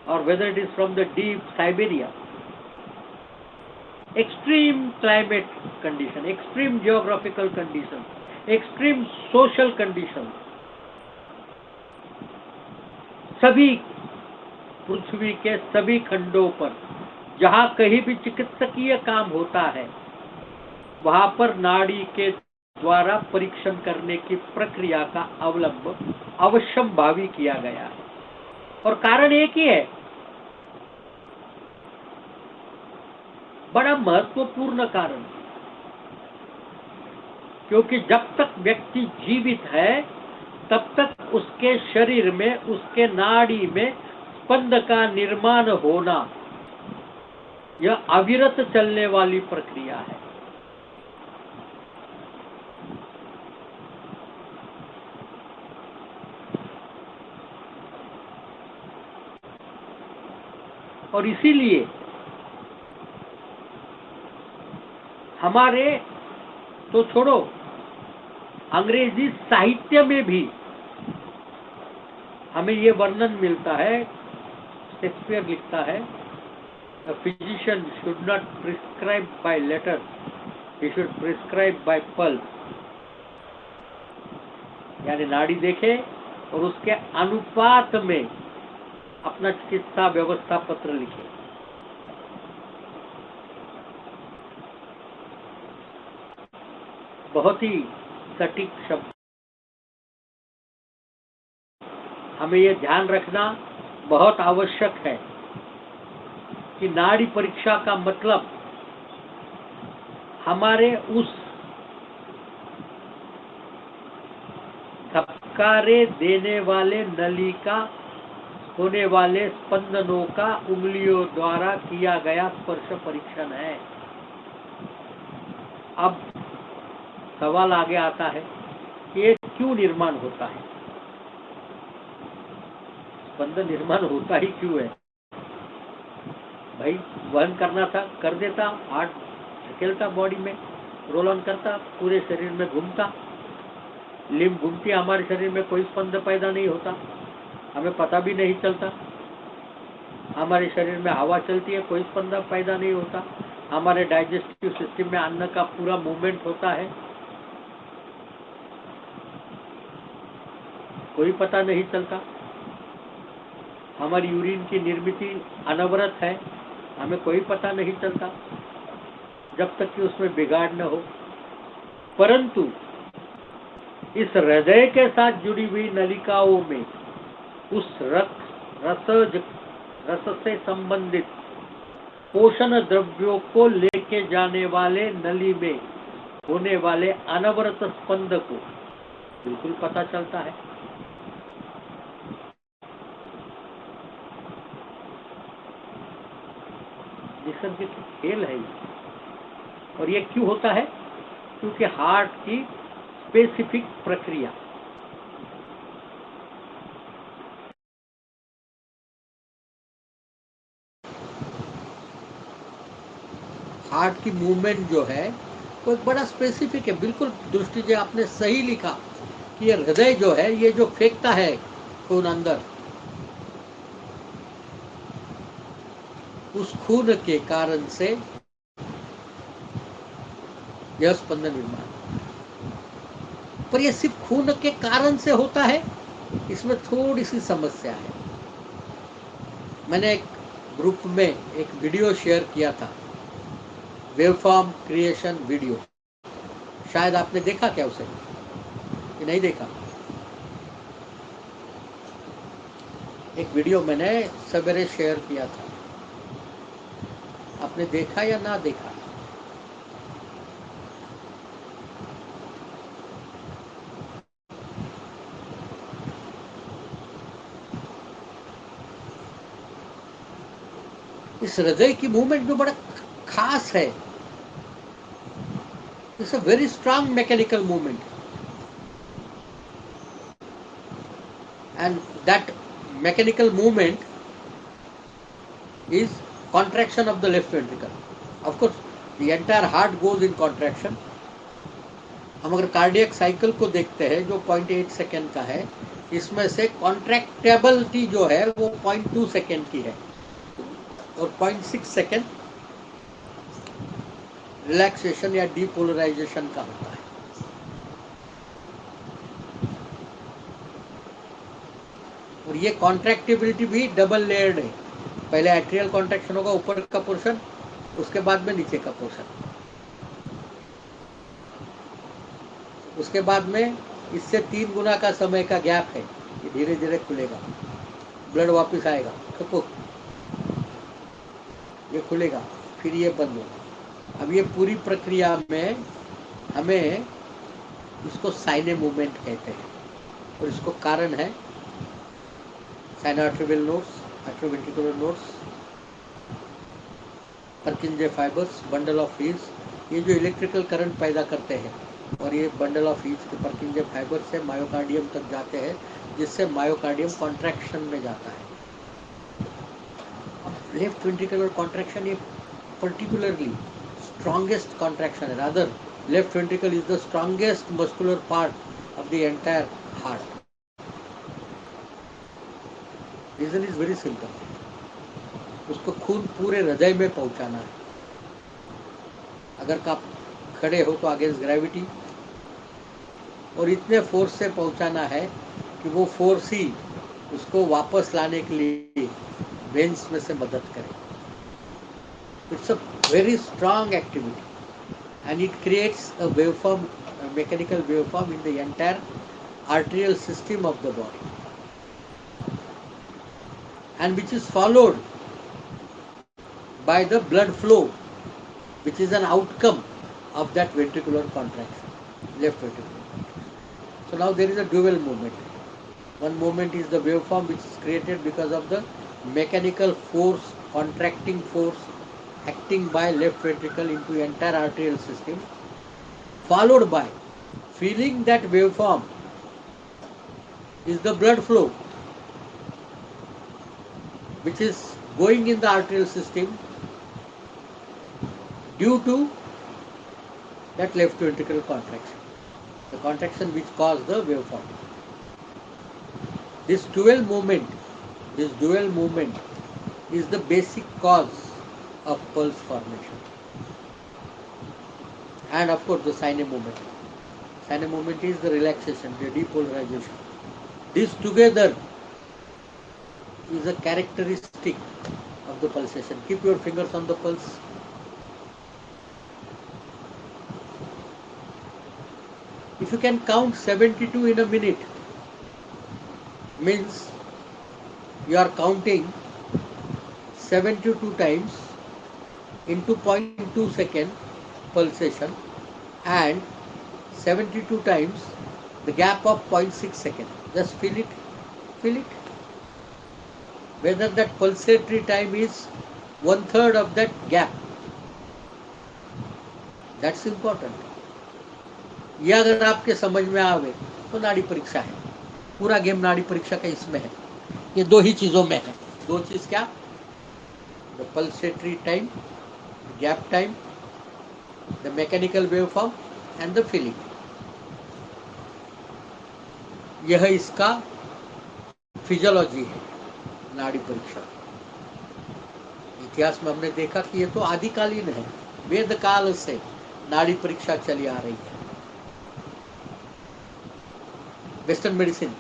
or whether it is from the deep Siberia, extreme climate condition, extreme geographical condition, extreme social condition, सभी पृथ्वी के सभी खंडों पर जहां कहीं भी चिकित्सकीय काम होता है वहां पर नाड़ी के द्वारा परीक्षण करने की प्रक्रिया का अवलंब अवश्यम भावी किया गया है। और कारण एक ही है, बड़ा महत्वपूर्ण कारण, क्योंकि जब तक व्यक्ति जीवित है तब तक उसके शरीर में, उसके नाड़ी में स्पंद का निर्माण होना यह अविरत चलने वाली प्रक्रिया है। और इसीलिए हमारे तो छोड़ो, अंग्रेजी साहित्य में भी हमें ये वर्णन मिलता है। शेक्सपियर लिखता है, A physician should not prescribe by letter, he should prescribe by pulse। यानी नाड़ी देखे और उसके अनुपात में अपना चिकित्सा व्यवस्था पत्र लिखे। बहुत ही सटीक शब्द। हमें यह ध्यान रखना बहुत आवश्यक है कि नाड़ी परीक्षा का मतलब हमारे उस धबकारे देने वाले नली का होने वाले स्पंदनों का उंगलियों द्वारा किया गया स्पर्श परीक्षण है। अब सवाल आगे आता है कि ये क्यों निर्माण होता है, स्पंदन निर्माण होता ही क्यों है? भाई वहन करना था कर देता, हार्ट धकेलता बॉडी में, रोल ऑन करता, पूरे शरीर में घूमता, लिम्ब घूमती, हमारे शरीर में कोई स्पंद पैदा नहीं होता, हमें पता भी नहीं चलता। हमारे शरीर में हवा चलती है, कोई स्पंद पैदा नहीं होता। हमारे डाइजेस्टिव सिस्टम में अन्न का पूरा मूवमेंट होता है, कोई पता नहीं चलता। हमारी यूरिन की निर्मित अनवरत है, हमें कोई पता नहीं चलता जब तक कि उसमें बिगाड़ न हो। परंतु इस हृदय के साथ जुड़ी हुई नलिकाओं में उस रस से संबंधित पोषण द्रव्यों को लेके जाने वाले नली में होने वाले अनवरत स्पंद को बिल्कुल पता चलता है। निसर्ग की खेल है ये। और ये क्यों होता है? क्योंकि हार्ट की स्पेसिफिक प्रक्रिया, हार्ट की मूवमेंट जो है वो एक बड़ा स्पेसिफिक है। बिल्कुल दृष्टि जी आपने सही लिखा कि ये हृदय जो है ये जो फेंकता है खून अंदर, उस खून के कारण से यह स्पंदन निर्माण। पर यह सिर्फ खून के कारण से होता है, इसमें थोड़ी सी समस्या है। मैंने एक ग्रुप में एक वीडियो शेयर किया था, वेवफॉर्म क्रिएशन वीडियो। शायद आपने देखा क्या उसे कि नहीं देखा? एक वीडियो मैंने सवेरे शेयर किया था, आपने देखा या ना देखा? इस हृदय की मूवमेंट जो बड़ा खास है, it's a very strong mechanical movement, and that mechanical movement is contraction of the left ventricle. Of course, the entire heart goes in contraction. हम अगर कार्डियक साइकिल को देखते हैं जो 0.8 सेकेंड का है, इसमें से कॉन्ट्रैक्टेबिलिटी जो है वो 0.2 सेकेंड की है और 0.6 सेकेंड रिलैक्सेशन या डीपोलराइजेशन का होता है। और ये कॉन्ट्रैक्टिबिलिटी भी डबल लेयर्ड है। पहले एट्रियल कॉन्ट्रैक्शन होगा ऊपर का पोर्शन, उसके बाद में नीचे का पोर्शन, उसके बाद में इससे 3 गुना का समय का गैप है। ये धीरे धीरे खुलेगा, ब्लड वापस आएगा, ठुक ये खुलेगा, फिर ये बंद होगा। अब ये पूरी प्रक्रिया में हमें इसको साइने मूवमेंट कहते हैं और इसको कारण है sinoatrial nodes, atrioventricular nodes, Purkinje fibres, bundle of His, ये जो इलेक्ट्रिकल करंट पैदा करते हैं और ये बंडल ऑफ हील्स के पर्किंजे फाइबर से मायोकार्डियम तक जाते हैं, जिससे मायोकार्डियम कॉन्ट्रैक्शन में जाता है। लेफ्ट वेंट्रिकुलर कॉन्ट्रैक्शन ये particularly strongest contraction, rather left ventricle is the strongest muscular part of the entire heart. Reason is very simple, उसको खून पूरे हृदय में पहुंचाना है। अगर आप खड़े हो तो अगेंस्ट ग्रेविटी, और इतने फोर्स से पहुंचाना है कि वो फोर्स ही उसको वापस लाने के लिए वेन्स में से मदद करे। It's a very strong activity and it creates a waveform, a mechanical waveform in the entire arterial system of the body, and which is followed by the blood flow, which is an outcome of that ventricular contraction, left ventricular contraction. So now there is a dual movement. One movement is the waveform which is created because of the mechanical force, contracting force acting by left ventricle into the entire arterial system, followed by feeling that waveform is the blood flow which is going in the arterial system due to that left ventricular contraction, the contraction which caused the waveform. This dual movement is the basic cause of pulse formation. And of course the sine movement. Sine movement is the relaxation, the depolarization. This together is a characteristic of the pulsation. Keep your fingers on the pulse. If you can count 72 in a minute, means you are counting 72 times into 0.2 second pulsation and 72 times the gap of 0.6 second. Just feel it. Whether that pulsatory time is 1/3 of that gap. That's important. ये अगर आपके समझ में आवे तो नाड़ी परीक्षा है। पूरा गेम नाड़ी परीक्षा का इसमें है। ये दो ही चीजों में है। दो चीज क्या? The pulsatory time, gap time the mechanical wave form and the feeling, यह इसका फिजियोलॉजी है नाड़ी परीक्षा। इतिहास में हमने देखा कि ये तो आदिकालीन है, वेद काल से नाड़ी परीक्षा चली आ रही है। वेस्टर्न मेडिसिन,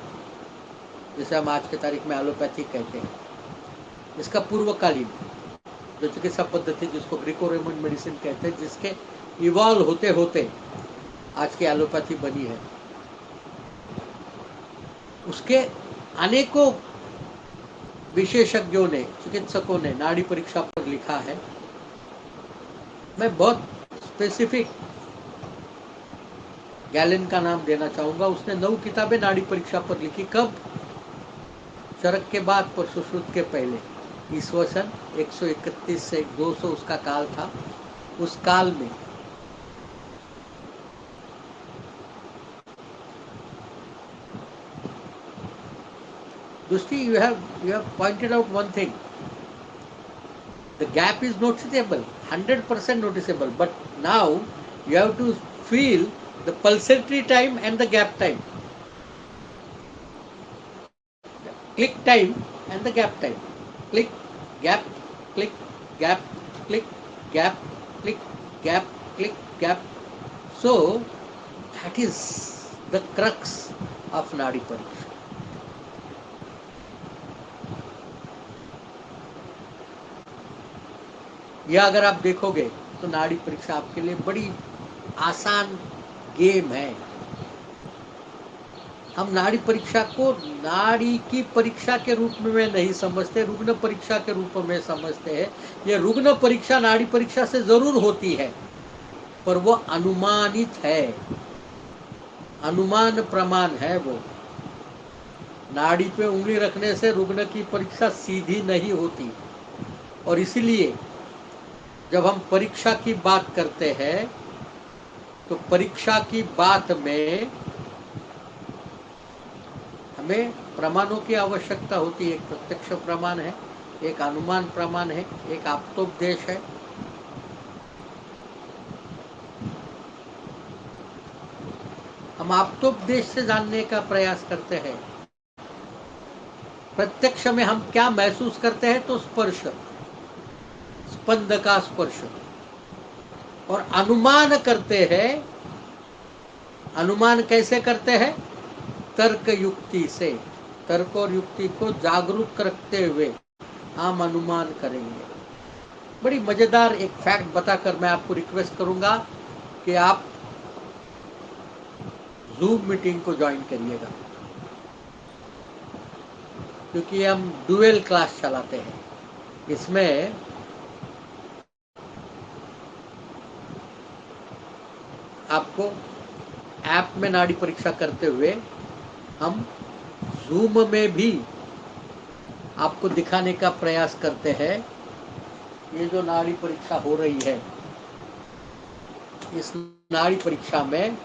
जिसे हम आज के तारीख में एलोपैथी कहते हैं, इसका पूर्वकालीन जो चिकित्सा पद्धति जिसको ग्रीको रोमन मेडिसिन कहते हैं, जिसके इवॉल्व होते होते आज की एलोपैथी बनी है, उसके अनेकों विशेषज्ञों ने, चिकित्सकों ने नाड़ी परीक्षा पर लिखा है। मैं बहुत स्पेसिफिक गैलेन का नाम देना चाहूंगा। उसने 9 किताबें नाड़ी परीक्षा पर लिखी। कब? चरक के बाद पर सुश्रुत के पहले, ईस्वी सन 131 से 200 उसका काल था। उस काल में Dushti, you have pointed out one thing. The gap is noticeable, 100% noticeable, but now you have to feel the pulsatory time and the gap time. Click time and the gap time. Click, gap, click, gap, click, gap, click, gap, click, gap. So that is the crux of Nadi Pariksha. यह अगर आप देखोगे तो नाड़ी परीक्षा आपके लिए बड़ी आसान गेम है। हम नाड़ी परीक्षा को नाड़ी की परीक्षा के रूप में नहीं समझते, रुग्ण परीक्षा के रूप में समझते हैं। यह रुग्ण परीक्षा नाड़ी परीक्षा से जरूर होती है, पर वो अनुमानित है, अनुमान प्रमाण है। वो नाड़ी पे उंगली रखने से रुग्ण की परीक्षा सीधी नहीं होती। और इसीलिए जब हम परीक्षा की बात करते हैं तो परीक्षा की बात में हमें प्रमाणों की आवश्यकता होती है। एक प्रत्यक्ष प्रमाण है, एक अनुमान प्रमाण है, एक आप्तोपदेश है। हम आप्तोपदेश से जानने का प्रयास करते हैं। प्रत्यक्ष में हम क्या महसूस करते हैं? तो स्पर्श, स्पंद का स्पर्श। और अनुमान करते हैं। अनुमान कैसे करते हैं? तर्क युक्ति से। तर्क और युक्ति को जागरूक रखते हुए हम अनुमान करेंगे। बड़ी मजेदार एक फैक्ट बताकर मैं आपको रिक्वेस्ट करूंगा कि आप जूम मीटिंग को ज्वाइन करिएगा, क्योंकि हम डुअल क्लास चलाते हैं। इसमें आपको ऐप में नाड़ी परीक्षा करते हुए हम जूम में भी आपको दिखाने का प्रयास करते हैं। ये जो नाड़ी परीक्षा हो रही है, इस नाड़ी परीक्षा में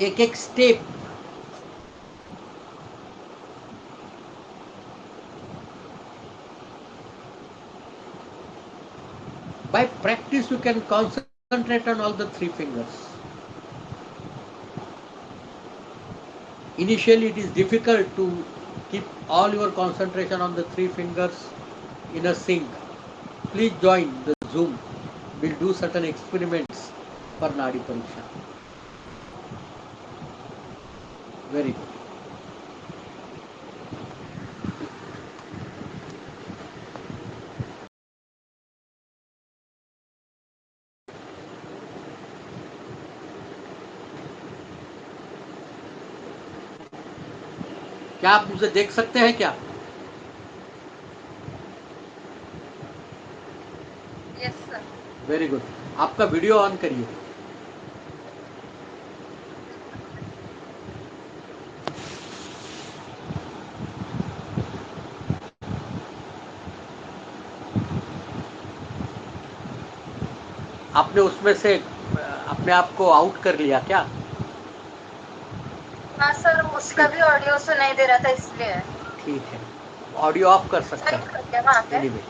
एक एक step by practice you can concentrate on all the 3 fingers. Initially it is difficult to keep all your concentration on the 3 fingers in a sync. Please join the Zoom. We'll do certain experiments for Nadi Pariksha. Very good. क्या आप मुझे देख सकते हैं क्या? Yes sir. Very good. आपका वीडियो ऑन करिए। आपने उसमें से अपने आप को आउट कर लिया क्या? हाँ सर, उसका भी ऑडियो सुनाई दे रहा था इसलिए। ठीक है, ऑडियो ऑफ कर सकते हैं। वहाँ पे Anyway,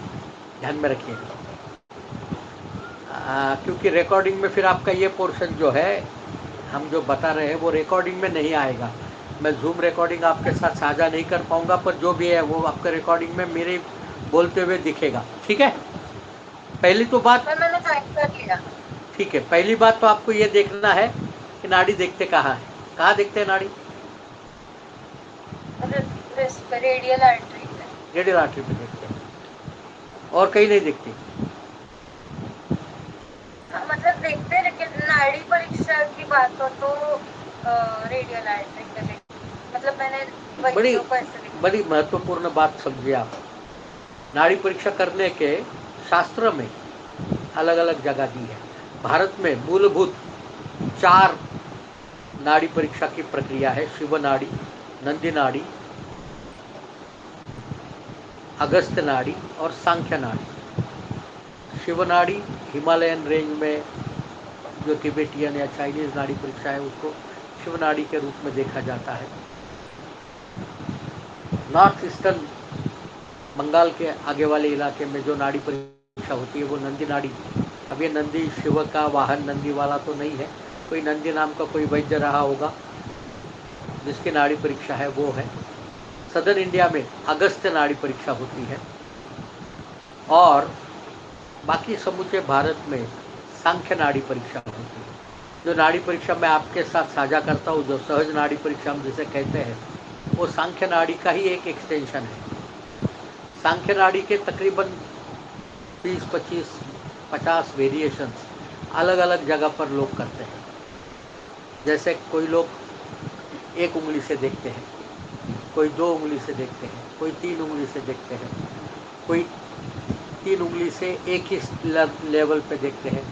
ध्यान में रखिएगा, क्योंकि रिकॉर्डिंग में फिर आपका ये पोर्शन जो है हम जो बता रहे हैं वो रिकॉर्डिंग में नहीं आएगा। मैं जूम रिकॉर्डिंग आपके साथ साझा नहीं कर पाऊंगा, पर जो भी है वो आपका रिकॉर्डिंग में मेरे बोलते हुए दिखेगा। ठीक है, पहली तो बात, मैंने ज्वाइन कर लिया। ठीक है, पहली बात तो आपको ये देखना है कि नाड़ी देखते कहाँ है, कहाँ देखते हैं नाड़ी? रेडियल आर्टरी पे। रेडियल आर्टरी पे देखते हैं, और कहीं नहीं देखते। मतलब देखते हैं, लेकिन नाड़ी परीक्षा की बात हो तो रेडियल आर्टरी पे देखते हैं। मतलब मैंने बड़ी वैद्यों को ऐसे देखा। बड़ी महत्वपूर्ण बात समझिए आप। नाड़ी परीक्षा करने के शास्त्र में अलग अलग जगह दी है। भारत में मूलभूत 4 नाड़ी परीक्षा की प्रक्रिया है: शिव नाड़ी, नंदी नाड़ी, अगस्त्य नाड़ी और सांख्य नाड़ी। शिव नाड़ी हिमालयन रेंज में जो तिबेटियन या चाइनीज नाड़ी परीक्षा है उसको शिव नाड़ी के रूप में देखा जाता है। नॉर्थ ईस्टर्न बंगाल के आगे वाले इलाके में जो नाड़ी परीक्षा होती है वो नंदी नाड़ी। अब ये नंदी शिव का वाहन नंदी वाला तो नहीं है, कोई नंदी नाम का कोई वैद्य रहा होगा जिसकी नाड़ी परीक्षा है वो है। सदर्न इंडिया में अगस्त्य नाड़ी परीक्षा होती है, और बाकी समूचे भारत में सांख्य नाड़ी परीक्षा होती है। जो नाड़ी परीक्षा मैं आपके साथ साझा करता हूँ, जो सहज नाड़ी परीक्षा हम जिसे कहते हैं, वो सांख्य नाड़ी का ही एक एक्सटेंशन है। सांख्य नाड़ी के तकरीबन 30, 25, 50 वेरिएशंस अलग अलग जगह पर लोग करते हैं। जैसे कोई लोग 1 उंगली से देखते हैं, कोई 2 उंगली से देखते हैं, कोई 3 उंगली से देखते हैं, कोई 3 उंगली से एक ही लेवल पे देखते हैं,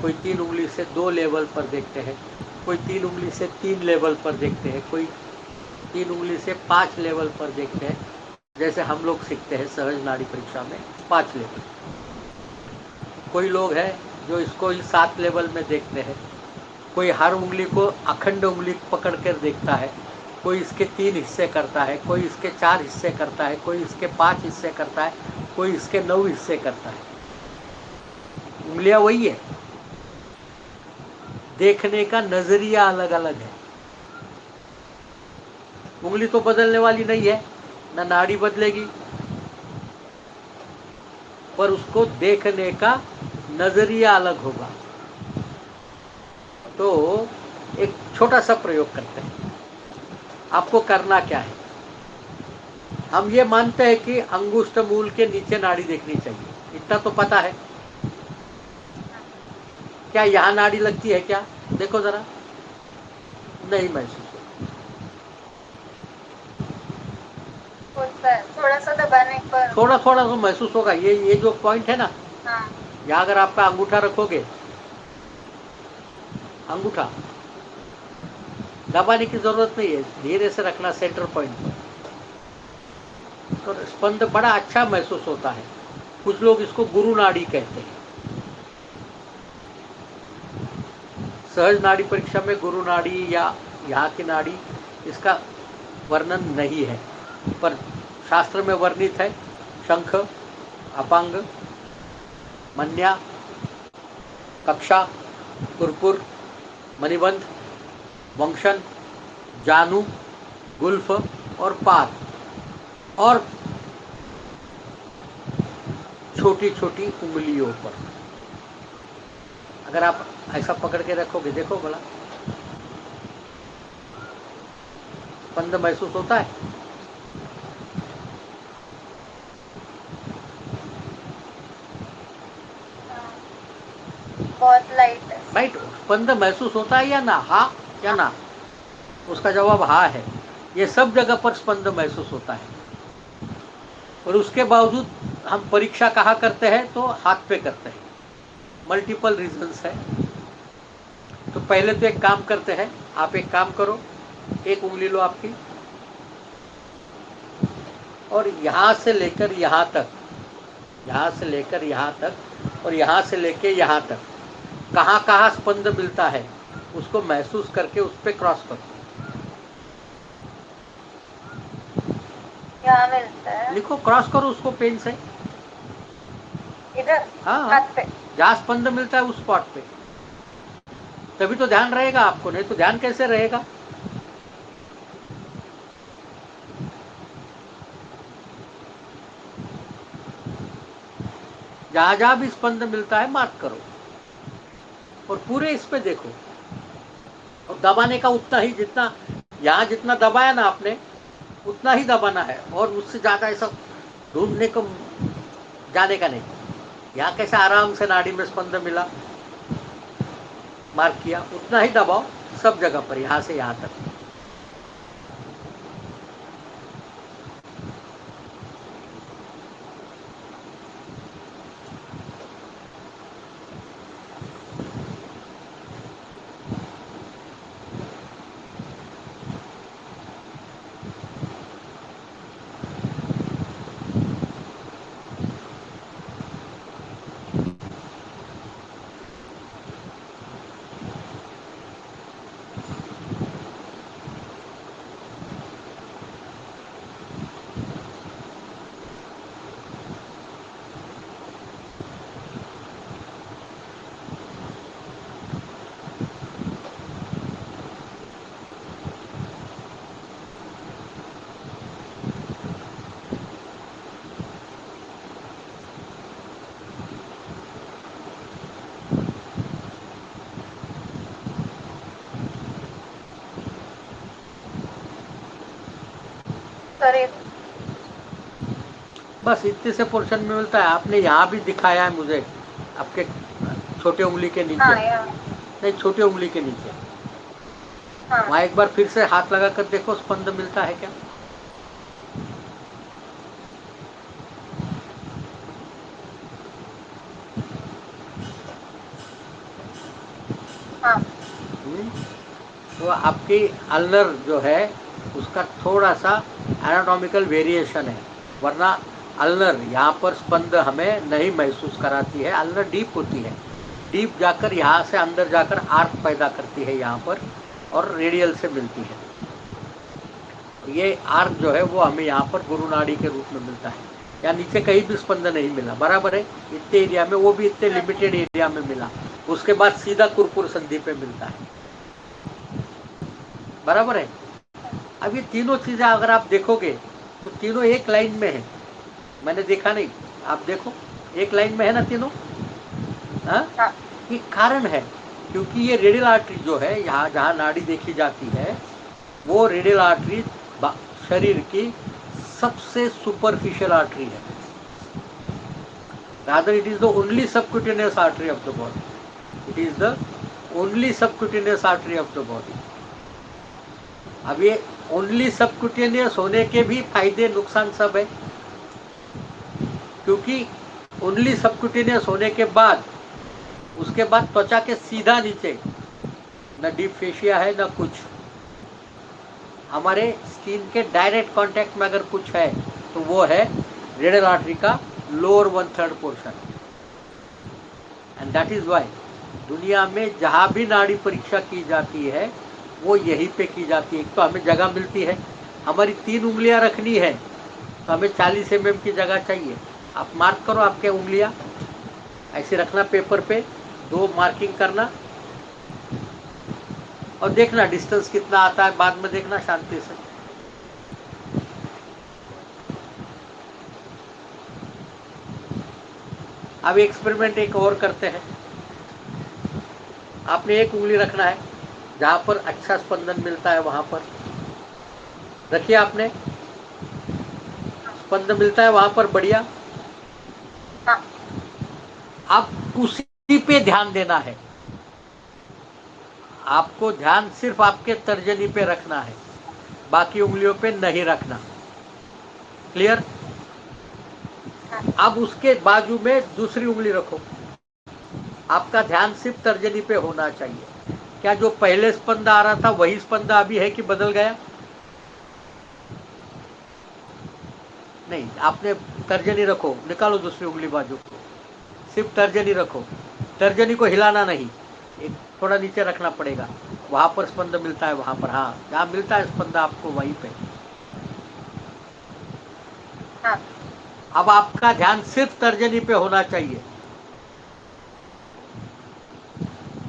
कोई 3 उंगली से 2 लेवल पर देखते हैं, कोई 3 उंगली से 3 लेवल पर देखते हैं, कोई 3 उंगली से 5 लेवल पर देखते हैं। जैसे हम लोग सीखते हैं सहज नाड़ी परीक्षा में 5 लेवल। कोई लोग हैं जो इसको ही 7 लेवल में देखते हैं। कोई हर उंगली को अखंड उंगली पकड़ कर देखता है, कोई इसके 3 हिस्से करता है, कोई इसके 4 हिस्से करता है, कोई इसके 5 हिस्से करता है, कोई इसके 9 हिस्से करता है। उंगलियां वही है, देखने का नजरिया अलग अलग है। उंगली तो बदलने वाली नहीं है, ना नाड़ी बदलेगी, पर उसको देखने का नजरिया अलग होगा। तो एक छोटा सा प्रयोग करते हैं। आपको करना क्या है, हम ये मानते हैं कि अंगुष्ठ मूल के नीचे नाड़ी देखनी चाहिए, इतना तो पता है। क्या यहाँ नाड़ी लगती है क्या? देखो जरा, नहीं महसूस होता है, थोड़ा सा दबाने पर। थोड़ा थोड़ा तो महसूस होगा। ये जो पॉइंट है ना, हाँ। यहाँ अगर आपका अंगूठा रखोगे, अंगूठा दबाने की जरूरत नहीं है, धीरे से रखना सेंटर पॉइंट पर, तो स्पंद बड़ा अच्छा महसूस होता है। कुछ लोग इसको गुरु नाड़ी कहते हैं। सहज नाड़ी परीक्षा में गुरु नाड़ी या यहाँ की नाड़ी इसका वर्णन नहीं है, पर शास्त्र में वर्णित है। शंख, अपांग, मन्या, कक्षा, कुरपुर, मणिबंध, वंशन, जानू, गुल्फ और पाद, और छोटी छोटी उंगलियों पर। अगर आप ऐसा पकड़ के रखोगे, देखो भला, स्पंद महसूस होता है? बहुत लाइट है। राइट, स्पंद महसूस होता है या ना? हाँ या ना? उसका जवाब हाँ है। ये सब जगह पर स्पंद महसूस होता है, और उसके बावजूद हम परीक्षा कहाँ करते हैं? तो हाथ पे करते हैं। मल्टीपल रीजंस है। तो पहले तो एक काम करते हैं, आप एक काम करो, 1 उंगली लो आपकी, और यहाँ से लेकर यहाँ तक, यहाँ से लेकर यहाँ तक, और यहाँ से लेकर यहाँ तक, कहाँ कहाँ स्पंद मिलता है उसको महसूस करके उस पर क्रॉस करो। यहाँ मिलता है। लिखो, क्रॉस करो उसको पेन से। इधर हाँ हाथ पे। जहाँ स्पंद मिलता है उस स्पॉट पे, तभी तो ध्यान रहेगा आपको, नहीं तो ध्यान कैसे रहेगा। जहां जहां भी स्पंद मिलता है मार्क करो और पूरे इस पे देखो, और दबाने का उतना ही, जितना यहाँ जितना दबाया ना आपने उतना ही दबाना है, और उससे ज्यादा ऐसा ढूंढने को जाने का नहीं। यहाँ कैसे आराम से नाड़ी में स्पंद मिला, मार्क किया, उतना ही दबाओ सब जगह पर, यहाँ से यहाँ तक। सर ये बस इतने से पोर्शन में मिलता है। आपने यहाँ भी दिखाया है मुझे, आपके छोटे उंगली के नीचे, हाँ यहाँ नहीं छोटे उंगली के नीचे, हाँ वहाँ एक बार फिर से हाथ लगा कर देखो स्पंद मिलता है क्या। हाँ तो आपकी अल्नर जो है उसका थोड़ा सा एनाटॉमिकल वेरिएशन है, वरना अल्नर यहाँ पर स्पंद हमें नहीं महसूस कराती है। अल्नर डीप होती है, डीप जाकर यहाँ से अंदर जाकर आर्क पैदा करती है यहाँ पर, और रेडियल से मिलती है। ये आर्क जो है वो हमें यहाँ पर गुरु नाड़ी के रूप में मिलता है। या नीचे कहीं भी स्पंद नहीं मिला, बराबर है, इतने एरिया में, वो भी इतने लिमिटेड एरिया में मिला, उसके बाद सीधा कुरकुर संधि पे मिलता है, बराबर है। अब ये तीनों चीजें अगर आप देखोगे तो तीनों एक लाइन में है, मैंने देखा नहीं, आप देखो एक लाइन में है ना तीनों। हाँ, हाँ ये कारण है क्योंकि ये रेडियल आर्टरी जो है यहाँ जहाँ नाड़ी देखी जाती है, वो रेडियल आर्टरी शरीर की सबसे सुपरफिशियल आर्टरी है। Rather it is the only subcutaneous artery of the body, it is the only subcutaneous artery of the body. अब ये ओनली सबक्यूटेनियस होने के भी फायदे नुकसान सब है, क्योंकि ओनली सबक्यूटेनियस होने के बाद उसके बाद त्वचा के सीधा नीचे न डीप फेशिया है न कुछ, हमारे स्किन के डायरेक्ट कांटेक्ट में अगर कुछ है तो वो है रेडियल आर्टरी का lower 1/3 portion. And that is why दुनिया में जहाँ भी नाड़ी परीक्षा की जाती है वो यहीं पे की जाती है। एक तो हमें जगह मिलती है, हमारी 3 उंगलियां रखनी है तो हमें 40 mm की जगह चाहिए। आप मार्क करो आपके उंगलियां, ऐसे रखना पेपर पे, 2 मार्किंग करना और देखना डिस्टेंस कितना आता है, बाद में देखना शांति से। अब एक्सपेरिमेंट एक और करते हैं। आपने एक उंगली रखना है जहां पर अच्छा स्पंदन मिलता है, वहां पर रखिए आपने, स्पंद मिलता है वहां पर, बढ़िया। हाँ अब उसी पे ध्यान देना है, आपको ध्यान सिर्फ आपके तर्जनी पे रखना है, बाकी उंगलियों पे नहीं रखना। क्लियर? अब उसके बाजू में दूसरी उंगली रखो, आपका ध्यान सिर्फ तर्जनी पे होना चाहिए। क्या जो पहले स्पंद आ रहा था वही स्पंद अभी है कि बदल गया? नहीं, आपने तर्जनी रखो, निकालो दूसरी उंगली बाजू को, सिर्फ तर्जनी रखो, तर्जनी को हिलाना नहीं, एक थोड़ा नीचे रखना पड़ेगा, वहां पर स्पंद मिलता है, वहां पर, हाँ जहाँ मिलता है स्पंद आपको वहीं पे। हाँ अब आपका ध्यान सिर्फ तर्जनी पे होना चाहिए,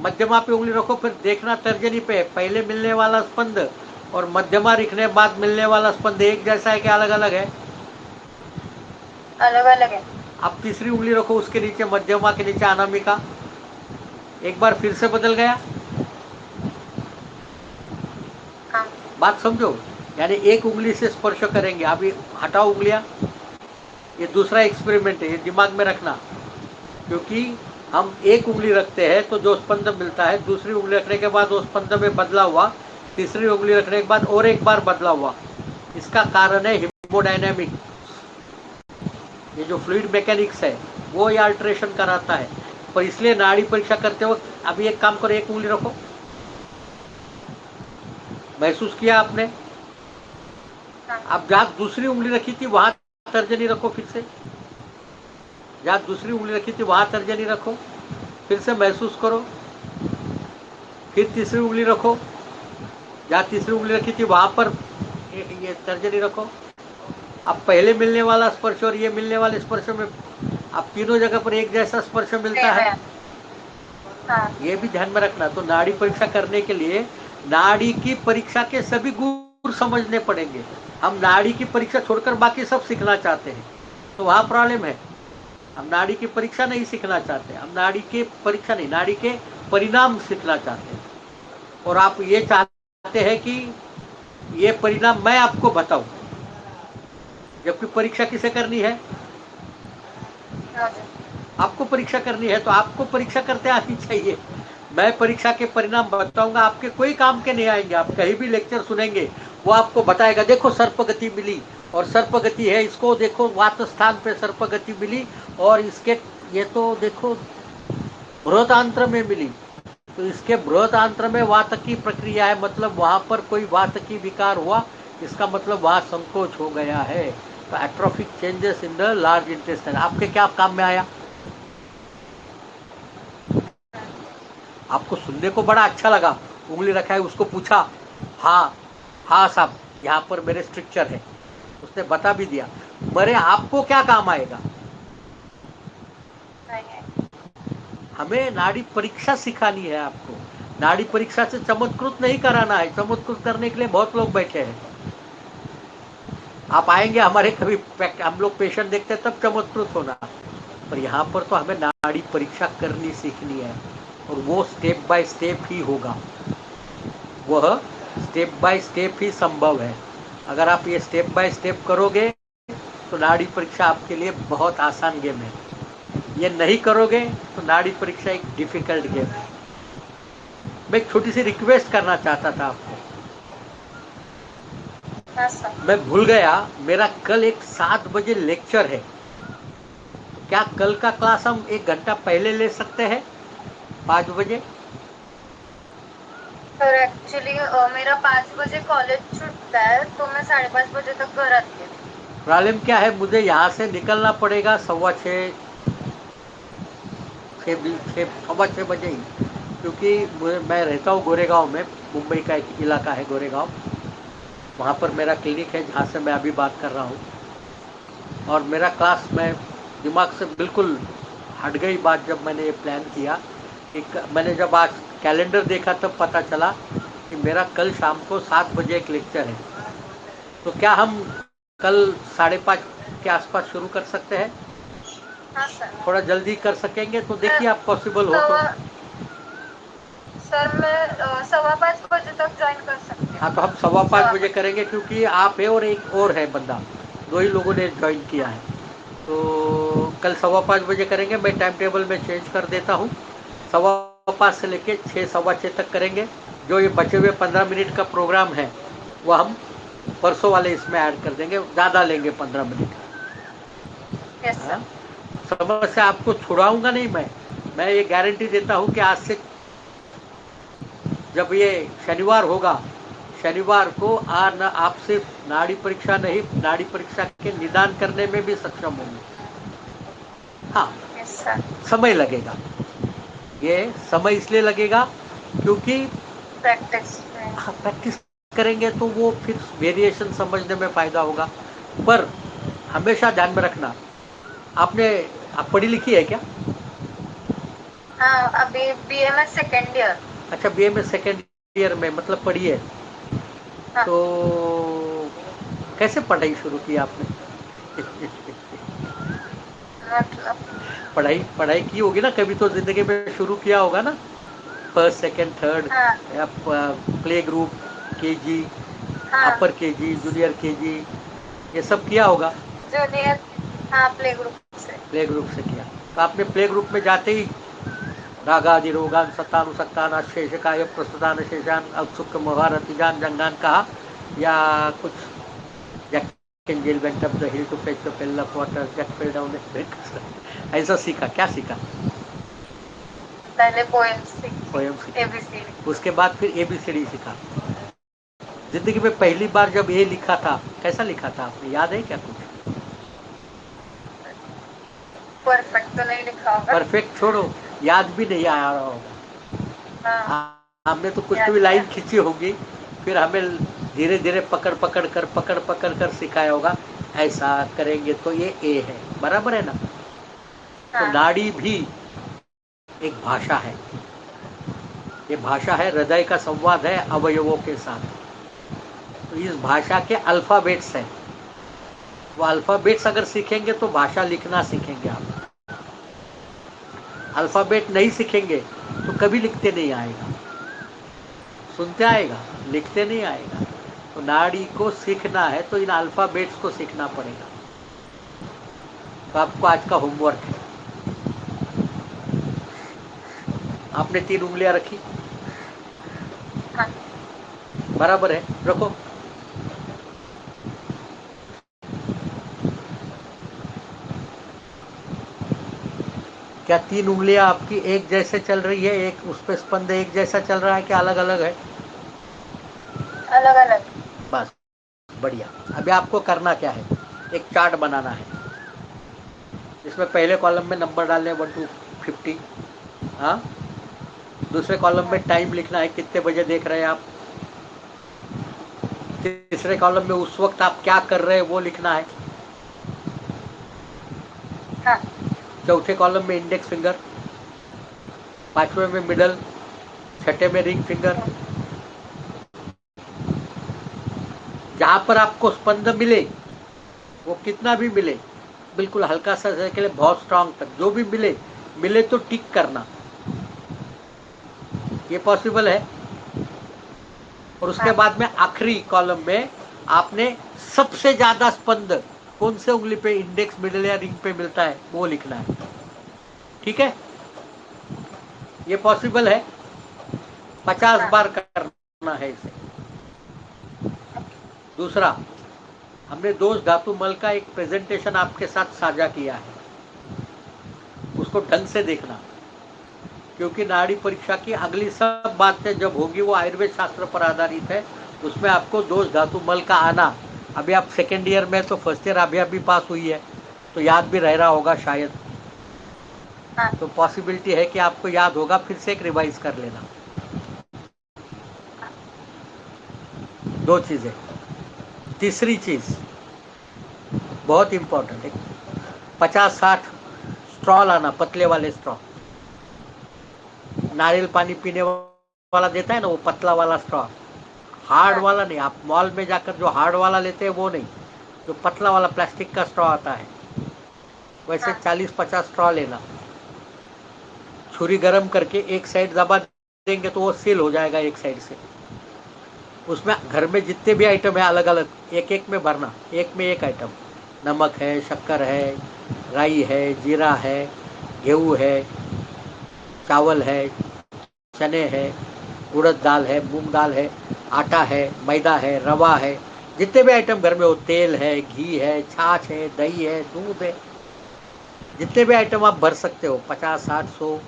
मध्यमा पे उंगली रखो, फिर देखना तर्जनी पे पहले मिलने वाला स्पंद और मध्यमा रखने बाद मिलने वाला स्पंद एक जैसा है कि अलग अलग है? अलग अलग है। अब तीसरी उंगली रखो उसके नीचे, मध्यमा के नीचे अनामिका, एक बार फिर से बदल गया। हाँ। बात समझो, यानी एक उंगली से स्पर्श करेंगे। अभी हटाओ उंगलियां, ये दूसरा एक्सपेरिमेंट है, ये दिमाग में रखना। क्योंकि हम एक उंगली रखते हैं तो जो स्पंद मिलता है, दूसरी उंगली रखने के बाद वो स्पंद में बदला हुआ, तीसरी उंगली रखने के बाद और एक बार बदला हुआ। इसका कारण है हिमोडायनेमिक। ये जो फ्लूइड मैकेनिक्स है वो ये अल्ट्रेशन कराता है। पर इसलिए नाड़ी परीक्षा करते वक्त अभी एक काम करो, एक उंगली रखो। महसूस किया आपने? हाँ। अब जहां दूसरी उंगली रखी थी वहां तर्जनी रखो, फिर से जहां दूसरी उंगली रखी थी वहां तर्जनी रखो, फिर से महसूस करो। फिर तीसरी उंगली रखो, जहां तीसरी उंगली रखी थी वहां पर ये तर्जनी रखो। अब पहले मिलने वाला स्पर्श और ये मिलने वाले स्पर्श में अब तीनों जगह पर एक जैसा स्पर्श मिलता है। हाँ। ये भी ध्यान में रखना। तो नाड़ी परीक्षा करने के लिए नाड़ी की परीक्षा के सभी गुण समझने पड़ेंगे। हम नाड़ी की परीक्षा छोड़कर बाकी सब सीखना चाहते हैं, तो वहां प्रॉब्लम है। हम नाड़ी की परीक्षा नहीं सीखना चाहते, हम नाड़ी के परीक्षा नहीं, नाड़ी के परिणाम सीखना चाहते हैं। और आप ये चाहते हैं कि ये परिणाम मैं आपको बताऊं, जबकि परीक्षा किसे करनी है? आपको परीक्षा करनी है, तो आपको परीक्षा करते आनी चाहिए। मैं परीक्षा के परिणाम बताऊंगा, आपके कोई काम के नहीं आएंगे। आप कहीं भी लेक्चर सुनेंगे, वो आपको बताएगा देखो सर्पगति मिली, और सर्पगति है, इसको देखो वात स्थान पे सर्पगति मिली, और इसके ये तो देखो बृहदांत्र में मिली, तो इसके बृहदांत्र में वात की प्रक्रिया है, मतलब वहां पर कोई वात की विकार हुआ, इसका मतलब वहां संकोच हो गया है। तो atrophic changes in the large intestine आपके क्या काम में आया? आपको सुनने को बड़ा अच्छा लगा, उंगली रखा है, उसको पूछा, हाँ हाँ साहब यहाँ पर मेरे स्ट्रिक्चर है, उसने बता भी दिया। मरे आपको क्या काम आएगा? हमें नाड़ी परीक्षा सिखानी है आपको। नाड़ी परीक्षा से चमत्कृत नहीं कराना है। चमत्कृत करने के लिए बहुत लोग बैठे हैं। आप आएंगे हमारे कभी, हम लोग पेशेंट देखते हैं तब चमत्कृत होना, पर यहाँ पर तो हमें नाड़ी परीक्षा करनी सीखनी है, और वो स्टेप बाय स्टेप ही होगा। वह स्टेप बाय स्टेप ही संभव है। अगर आप ये स्टेप बाय स्टेप करोगे तो नाड़ी परीक्षा आपके लिए बहुत आसान गेम है। ये नहीं करोगे तो नाड़ी परीक्षा एक डिफिकल्ट गेम है। मैं एक छोटी सी रिक्वेस्ट करना चाहता था आपको। मैं भूल गया, मेरा कल एक 7 बजे लेक्चर है। क्या कल का क्लास हम 1 घंटा पहले ले सकते हैं, 5 बजे? सर एक्चुअली मेरा 5 बजे कॉलेज छूटता है, तो मैं 5:30 बजे तक घर आती हूँ। प्रॉब्लम क्या है, मुझे यहाँ से निकलना पड़ेगा 6:15 6:15 बजे ही, क्योंकि मैं रहता हूँ गोरेगांव में, मुंबई का एक इलाका है गोरेगांव, वहाँ पर मेरा क्लिनिक है जहाँ से मैं अभी बात कर रहा हूँ। और मेरा क्लास, में दिमाग से बिल्कुल हट गई बात जब मैंने ये प्लान किया। मैंने जब आज कैलेंडर देखा तब पता चला कि मेरा कल शाम को 7 बजे एक लेक्चर है। तो क्या हम कल 5:30 के आसपास शुरू कर सकते हैं? हाँ सर। थोड़ा जल्दी कर सकेंगे तो देखिए आप पॉसिबल हो तो। सर मैं 5:15 बजे तक ज्वाइन कर सकती हूँ। हाँ, तो हम 5:15 बजे करेंगे, क्योंकि आप है और एक और है बंदा, 2 ही लोगों ने ज्वाइन किया है। तो कल 5:15 बजे करेंगे। मैं टाइम टेबल में चेंज कर देता हूँ, 5:15 से लेके 6 सवा 6 तक करेंगे। जो ये बचे हुए 15 मिनट का प्रोग्राम है वो हम परसों वाले इसमें ऐड कर देंगे, ज़्यादा लेंगे 15 मिनट। हाँ, समस्या आपको छुड़ाऊंगा नहीं मैं ये गारंटी देता हूँ कि आज से जब ये शनिवार होगा, शनिवार को आप सिर्फ नाड़ी परीक्षा नहीं, नाड़ी परीक्षा के निदान करने में भी सक्षम होंगे। हाँ, समय लगेगा। ये समय इसलिए लगेगा क्योंकि प्रैक्टिस करेंगे तो वो फिर वेरिएशन समझने में फायदा होगा। पर हमेशा ध्यान में रखना, आप पढ़ी लिखी है क्या? हाँ, अभी BMS सेकेंड ईयर। अच्छा, बीए में सेकेंड ईयर में, मतलब पढ़ी है। हाँ। तो कैसे पढ़ाई शुरू की आपने? मतलब पढ़ाई पढ़ाई की होगी ना कभी तो जिंदगी में, शुरू किया होगा ना, फर्स्ट सेकंड थर्ड, हाँ या प्ले ग्रुप, केजी, हाँ, अपर केजी, जूनियर केजी, ये सब किया होगा। जूनियर, हाँ प्ले ग्रुप से। प्ले ग्रुप से किया। तो आपने प्ले ग्रुप में जाते ही रागादि रोगान सत्तानुसत्तान अशेषकाय प्रस्तुतान शेषान अवसुख मोहारतिजान जंगान कहा, या कुछ Jack and Jill went up the hill to fetch the pail of water, Jack fell down the brick, ऐसा सीखा? क्या सीखा? पहले पोएम्स सीखी, पोयम सीखी, ABCD। उसके बाद फिर एबीसीडी सीखा। जिंदगी में पहली बार जब ए लिखा था, कैसा लिखा था आपने, याद है क्या कुछ? परफेक्ट तो नहीं लिखा होगा। परफेक्ट छोड़ो, याद भी नहीं आ रहा होगा। हाँ, हमने तो कुछ तो याद भी नहीं लाइन आता। खींची होगी, फिर हमें धीरे धीरे पकड़ पकड़ कर सिखाया होगा, ऐसा करेंगे तो ये ए है, बराबर है ना? तो हाँ नाड़ी भी एक भाषा है, ये भाषा है, हृदय का संवाद है अवयवों के साथ। तो इस भाषा के अल्फाबेट्स हैं, वो अल्फाबेट्स अगर सीखेंगे तो भाषा लिखना सीखेंगे आप। अल्फाबेट नहीं सीखेंगे तो कभी लिखते नहीं आएगा, सुनते आएगा, लिखते नहीं आएगा। तो नाड़ी को सीखना है तो इन अल्फाबेट्स को सीखना पड़ेगा। तो आपको आज का होमवर्क है, आपने 3 उंगलियां रखी, हाँ। बराबर है, रखो। क्या 3 उंगलियां आपकी एक जैसे चल रही है, एक उस पर स्पंद एक जैसा चल रहा है, क्या अलग अलग है? अलग अलग। बस, बढ़िया। अभी आपको करना क्या है, एक चार्ट बनाना है, इसमें पहले कॉलम में नंबर डालने 1 to 50, हाँ। दूसरे कॉलम में हाँ टाइम लिखना है, कितने बजे देख रहे हैं आप। तीसरे कॉलम में उस वक्त आप क्या कर रहे हैं वो लिखना है। हाँ चौथे कॉलम में इंडेक्स फिंगर, पांचवें में मिडल, छठे में रिंग फिंगर। हाँ जहां पर आपको स्पंद मिले, वो कितना भी मिले, बिल्कुल हल्का सा के लिए बहुत स्ट्रांग तक, जो भी मिले, मिले तो टिक करना, ये पॉसिबल है। और उसके हाँ बाद में आखिरी कॉलम में आपने सबसे ज्यादा स्पंद कौन से उंगली पे, इंडेक्स, मिडल या रिंग पे मिलता है, वो लिखना है। ठीक है, ये पॉसिबल है, 50 हाँ। बार करना है इसे। दूसरा, हमने दोष धातु मल का एक प्रेजेंटेशन आपके साथ साझा किया है, उसको ढंग से देखना, क्योंकि नाड़ी परीक्षा की अगली सब बातें जब होगी वो आयुर्वेद शास्त्र पर आधारित है। उसमें आपको दोष धातु मल का आना, अभी आप सेकेंड ईयर में, तो फर्स्ट ईयर अभी अभी पास हुई है, तो याद भी रह रहा होगा शायद। हाँ तो पॉसिबिलिटी है कि आपको याद होगा, फिर से एक रिवाइज कर लेना। दो चीजें। तीसरी चीज बहुत इंपॉर्टेंट है, 50-60 स्ट्रॉ लाना, पतले वाले स्ट्रॉ, नारियल पानी पीने वाला देता है ना, वो पतला वाला स्ट्रॉ, हार्ड हाँ वाला नहीं। आप मॉल में जाकर जो हार्ड वाला लेते हैं वो नहीं, जो पतला वाला प्लास्टिक का स्ट्रॉ आता है, वैसे हाँ 40-50 स्ट्रॉ लेना। छुरी गरम करके एक साइड दबा देंगे तो वो सील हो जाएगा एक साइड से। उसमें घर में जितने भी आइटम है अलग अलग, एक एक में भरना, एक में एक आइटम, नमक है, शक्कर है, राई है, जीरा है, गेहूँ है, चावल है, चने हैं, उड़द दाल है, मूंग दाल है, आटा है, मैदा है, रवा है, जितने भी आइटम घर में हो, तेल है, घी है, छाछ है, दही है, दूध है, जितने भी आइटम आप भर सकते हो, 50-60-100,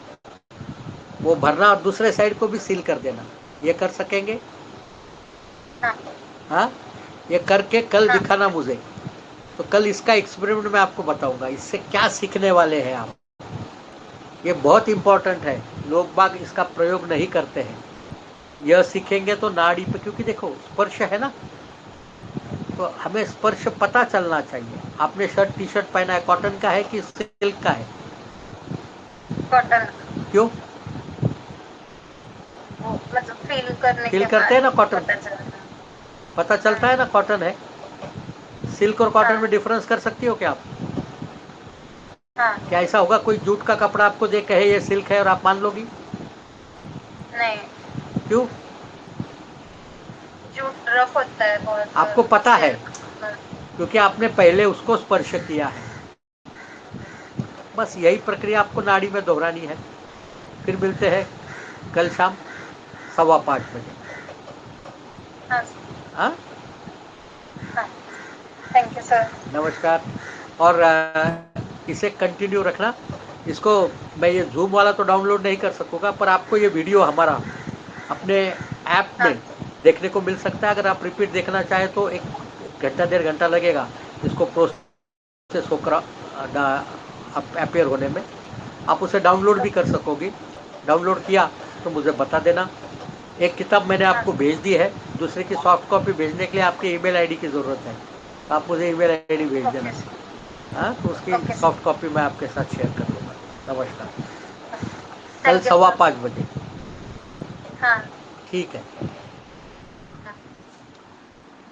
वो भरना, और दूसरे साइड को भी सील कर देना। ये कर सकेंगे? हाँ हाँ, ये करके कल हाँ। दिखाना मुझे। तो कल इसका एक्सपेरिमेंट मैं आपको बताऊंगा, इससे क्या सीखने वाले हैं आप। ये बहुत इंपॉर्टेंट है, लोग बाग इसका प्रयोग नहीं करते हैं। यह सीखेंगे तो नाड़ी पे, क्योंकि देखो स्पर्श है ना, तो हमें स्पर्श पता चलना चाहिए। आपने शर्ट टी शर्ट पहना है, कॉटन का है कि सिल्क का है? कॉटन। क्यों? वो मतलब फील करने फील के करते हैं ना बाद कॉटन, पता चला। पता चलता है ना कॉटन है। सिल्क और हाँ कॉटन में डिफरेंस कर सकती हो क्या आप? हाँ। क्या ऐसा होगा कोई जूट का कपड़ा आपको देख कहे ये सिल्क है और आप मान लोगी? नहीं, क्यों? जूट रफ होता है बहुत। आपको पता है सिल्क। क्योंकि आपने पहले उसको स्पर्श किया है। बस यही प्रक्रिया आपको नाड़ी में दोहरानी है। फिर मिलते हैं कल शाम 5:15 बजे। हाँ हाँ, हाँ। Thank you sir. नमस्कार। और इसे कंटिन्यू रखना। इसको मैं ये जूम वाला तो डाउनलोड नहीं कर सकूँगा, पर आपको ये वीडियो हमारा अपने ऐप हाँ में देखने को मिल सकता है। अगर आप रिपीट देखना चाहें तो 1 घंटा 1.5 घंटा लगेगा इसको प्रोसेस होकर अपेयर होने में। आप उसे डाउनलोड भी कर सकोगी। डाउनलोड किया तो मुझे बता देना। एक किताब मैंने हाँ। आपको भेज दी है, दूसरे की सॉफ्ट कॉपी भेजने के लिए आपकी ईमेल आईडी की ज़रूरत है। तो आप मुझे ईमेल आईडी भेज देना। Okay sir. हाँ, तो उसकी ओके सर। सॉफ्ट कॉपी मैं आपके साथ शेयर कर दूँगा। नमस्कार। कल थैंक यू सर। 5:15 बजे। हाँ ठीक है, हाँ।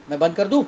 मैं बंद कर दूँ?